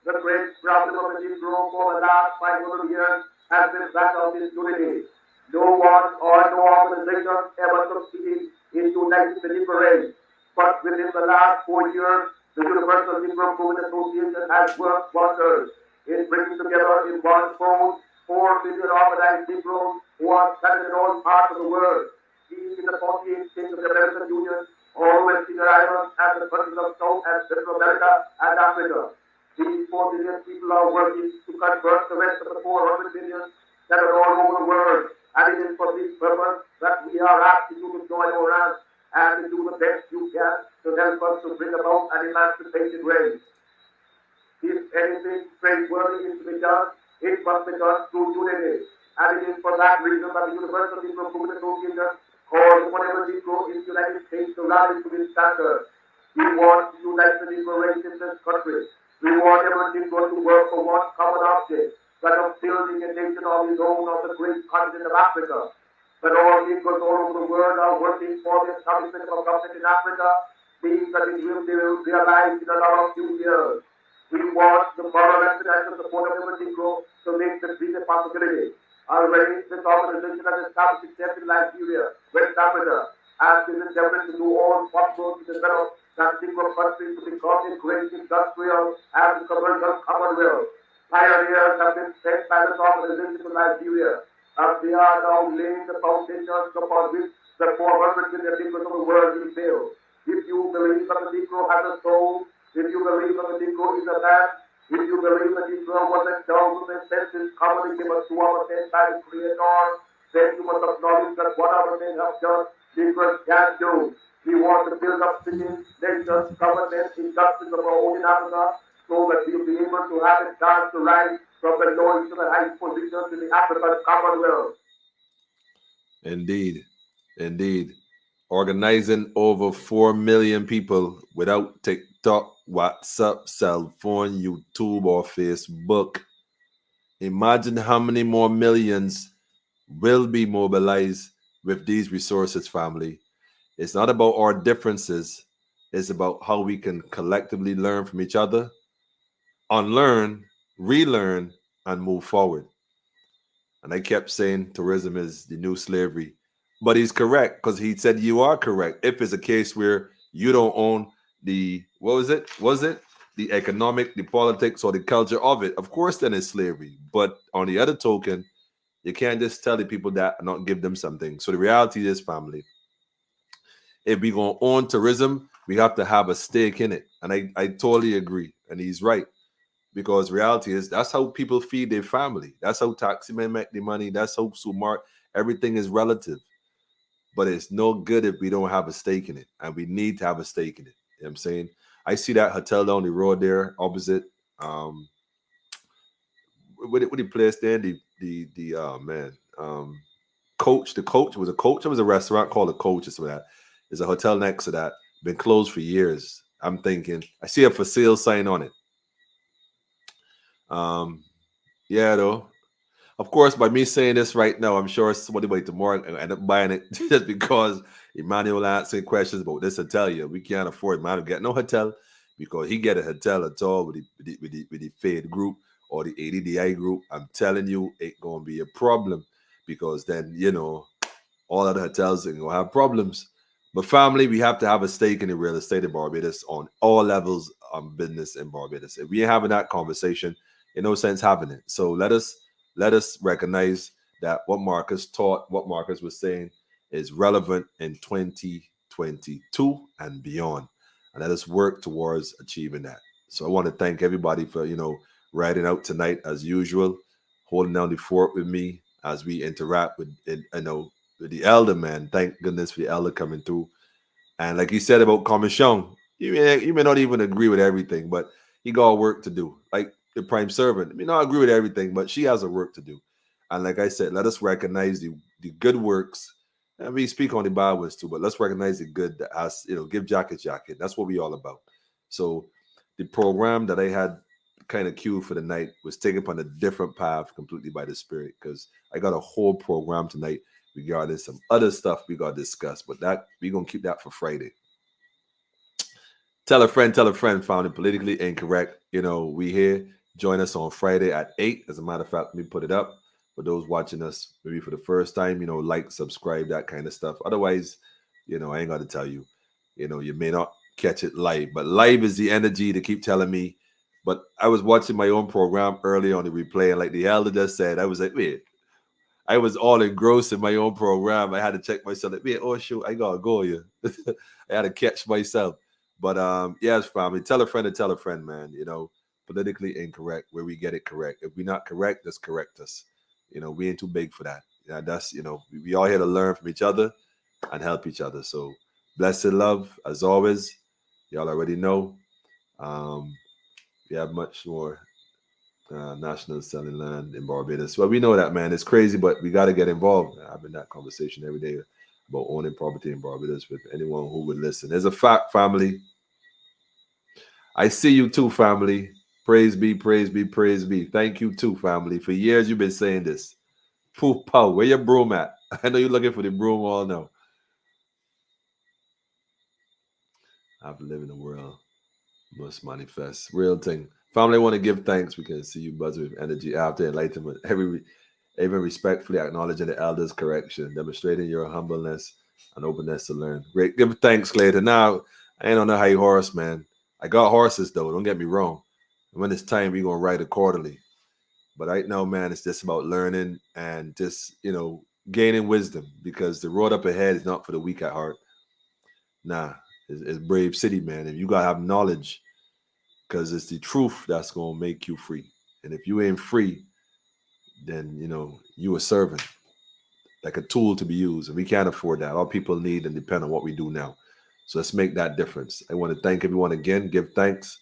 The great problem of the Negro for the last 500 years has been that of disunity. No one or no organization ever succeeded in uniting the Negro race. But within the last 4 years, the Universal Negro Movement Association has worked wonders in bringing together in one fold 4 million organized Negroes who are scattered in all parts of the world, each in the 48 states of the American Union, all West Indian Islands, and the countries of South and Central America and Africa. These 4 million people are working to convert the rest of the 400 million that are all over the world. And it is for this purpose that we are asking you to join our ranks and to do the best you can to help us to bring about an emancipated race. If anything praiseworthy is to be done, it must be done through unity. And it is for that reason that the Universal Negro Movement Association calls whatever Negro in the United States to rally to this standard. We want to unite the Negro race in this country. We want every Negro to work for one common object, that of building a nation of his own on the great continent of Africa. But all Negroes all over the world are working for the establishment of a government in Africa, means that it will be realized in another few years. We want the moral and financial support of every Negro to make the dream a possibility. Already, this organization has established itself in Nigeria, West Africa, and is endeavoring to do all possible to develop that Negro country to become a great industrial and commercial commonwealth. Pioneers have been sent by this organization to Nigeria, and they are now laying the foundations upon which the 400 million Negroes of the world will build. If you believe that the Negro has a soul, if you believe that the Negro is a man, if you believe that Negro was endowed with the senses commonly given to our men by the Creator, then you must acknowledge that whatever they have done, Negroes can do. We want to build up cities, nations, governments, industries of our own in Africa, so that we'll be able to have a chance to rise from the lowest to the highest positions in the African Commonwealth. Indeed. Indeed. Organizing over 4 million people without TikTok, WhatsApp, cell phone, YouTube, or Facebook. Imagine how many more millions will be mobilized with these resources, family. It's not about our differences, it's about how we can collectively learn from each other, unlearn, relearn, and move forward. And I kept saying tourism is the new slavery. But he's correct because he said you are correct. If it's a case where you don't own the, what was it? Was it the economic, the politics, or the culture of it? Of course, then it's slavery. But on the other token, you can't just tell the people that and not give them something. So the reality is, family, if we going to own tourism, we have to have a stake in it. And I totally agree. And he's right. Because reality is that's how people feed their family. That's how taxi men make their money. That's how Sumart, everything is relative. But it's no good if we don't have a stake in it. And we need to have a stake in it. You know what I'm saying? I see that hotel down the road there opposite. What the place there? The oh man. Coach. The Coach was a Coach. It was a restaurant called the Coach or something like that. There's a hotel next to that. Been closed for years. I'm thinking, I see a for sale sign on it. Yeah, though. Of course, by me saying this right now, I'm sure somebody by tomorrow and end up buying it just because Emmanuel asking questions about this hotel. You we can't afford Emmanuel get no hotel because he get a hotel at all with the Fade group or the ADDI group. I'm telling you, it gonna be a problem because then all other hotels are gonna have problems. But family, we have to have a stake in the real estate in Barbados on all levels of business in Barbados. If we ain't having that conversation, in no sense having it. So let us recognize that what Marcus taught, what Marcus was saying, is relevant in 2022 and beyond. And let us work towards achieving that. So I want to thank everybody for, riding out tonight as usual, holding down the fort with me as we interact with the elder man. Thank goodness for the elder coming through. And like he said about Commission, you may not even agree with everything, but he got work to do. Like the prime servant, I mean, not agree with everything, but she has a work to do. And like I said, let us recognize the good works. And we speak on the bad ones too, but let's recognize the good that has, give jacket. That's what we all about. So the program that I had kind of queued for the night was taken upon a different path completely by the spirit because I got a whole program tonight regarding some other stuff we got to discuss, but that we're gonna keep that for Friday. Tell a friend found it politically incorrect. We here. Join us on Friday at 8. As a matter of fact, let me put it up for those watching us maybe for the first time, like, subscribe, that kind of stuff. Otherwise, I ain't gotta tell you. You may not catch it live, but live is the energy to keep telling me. But I was watching my own program earlier on the replay, and like the elder just said, I was like, wait, I was all engrossed in my own program. I had to check myself. Like, wait, oh shoot, I gotta go here. I had to catch myself. But yes, family, tell a friend to tell a friend, man. Politically incorrect where we get it correct. If we're not correct, just correct us. We ain't too big for that. Yeah, that's we all here to learn from each other and help each other. So blessed love as always. Y'all already know. We have much more national selling land in Barbados. Well, we know that, man. It's crazy, but we got to get involved. I'm having that conversation every day about owning property in Barbados with anyone who would listen. There's a fact, family. I see you too, family. Praise be, praise be, praise be. Thank you too, family. For years you've been saying this. Poof, pow. Where your broom at? I know you're looking for the broom all now. I've lived in a world must manifest. Real thing. Family, I want to give thanks. We can see you buzz with energy after enlightenment. Even respectfully acknowledging the elders' correction, demonstrating your humbleness and openness to learn. Great. Give thanks, Clayton. Now, I ain't on no high horse, man. I got horses, though. Don't get me wrong. And when it's time, we're going to ride accordingly. But right now, man, it's just about learning and just, gaining wisdom because the road up ahead is not for the weak at heart. Nah, it's brave city, man. If you got to have knowledge, because it's the truth that's going to make you free. And if you ain't free, then, you a servant, like a tool to be used. And we can't afford that. All people need and depend on what we do now. So let's make that difference. I want to thank everyone again. Give thanks.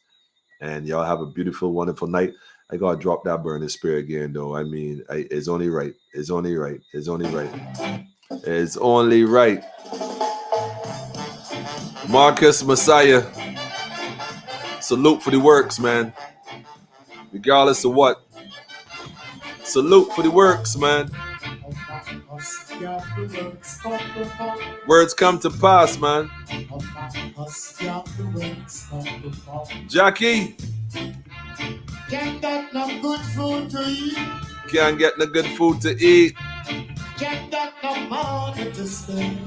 And y'all have a beautiful, wonderful night. I got to drop that burning spirit again, though. I mean, it's only right. It's only right. It's only right. is only right. Marcus Messiah, salute for the works, man. Regardless of what. Salute for the works, man. Words come to pass, man. Jackie. Can't get no good food to eat. Can't get no good food to eat. Can't get no money to spend.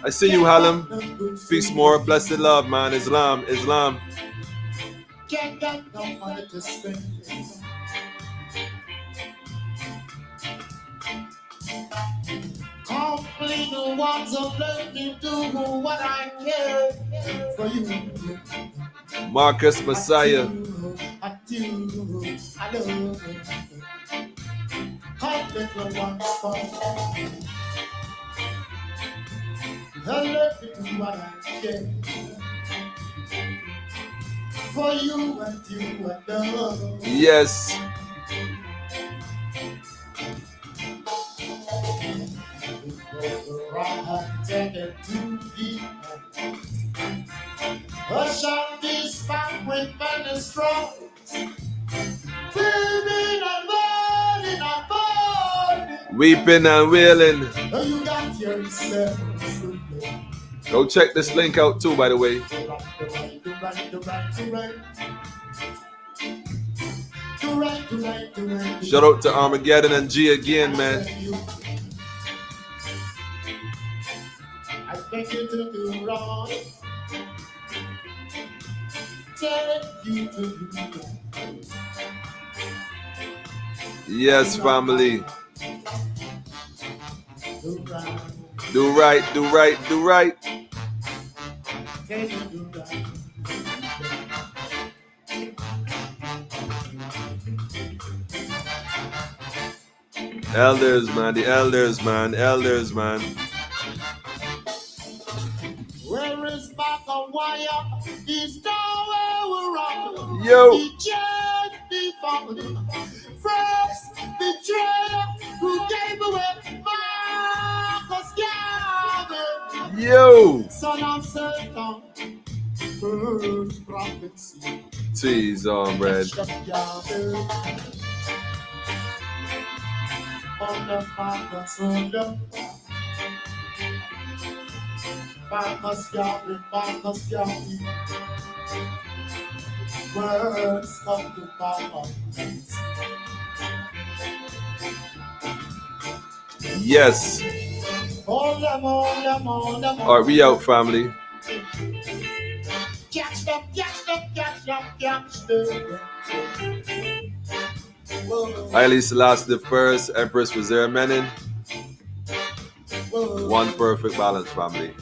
I see you, Hallam. Peace more, blessed love, man. Islam. Can't get no money to spend. Complete ones of let me do what I can for you. Marcus Messiah. I love you. Complete ones for let me do what I can for you and you and love. Yes. Take it to deep. A shall be spark with many strong. Weeping and wailing. You got yourself. Go check this link out too, by the way. Shout out to Armageddon and G again, man. I think you to do wrong. Tell you to do wrong. Yes, family. Do right. Do right, do right, do right. Tell you to do right. Elders, man. The elders, man. Elders, man. Where is Wire? He's nowhere around. Yo. He just be family. First betrayer who gave away Marcus Garvey. Yo. Son of Satan. First prophecy. Cheese on bread. On the Marcus, on the Marcus Garvey. Words come to power. Yes. All them. All right, we out, family. Catch them. Haile Selassie the First, Empress Wazir Menin. One perfect balance, family.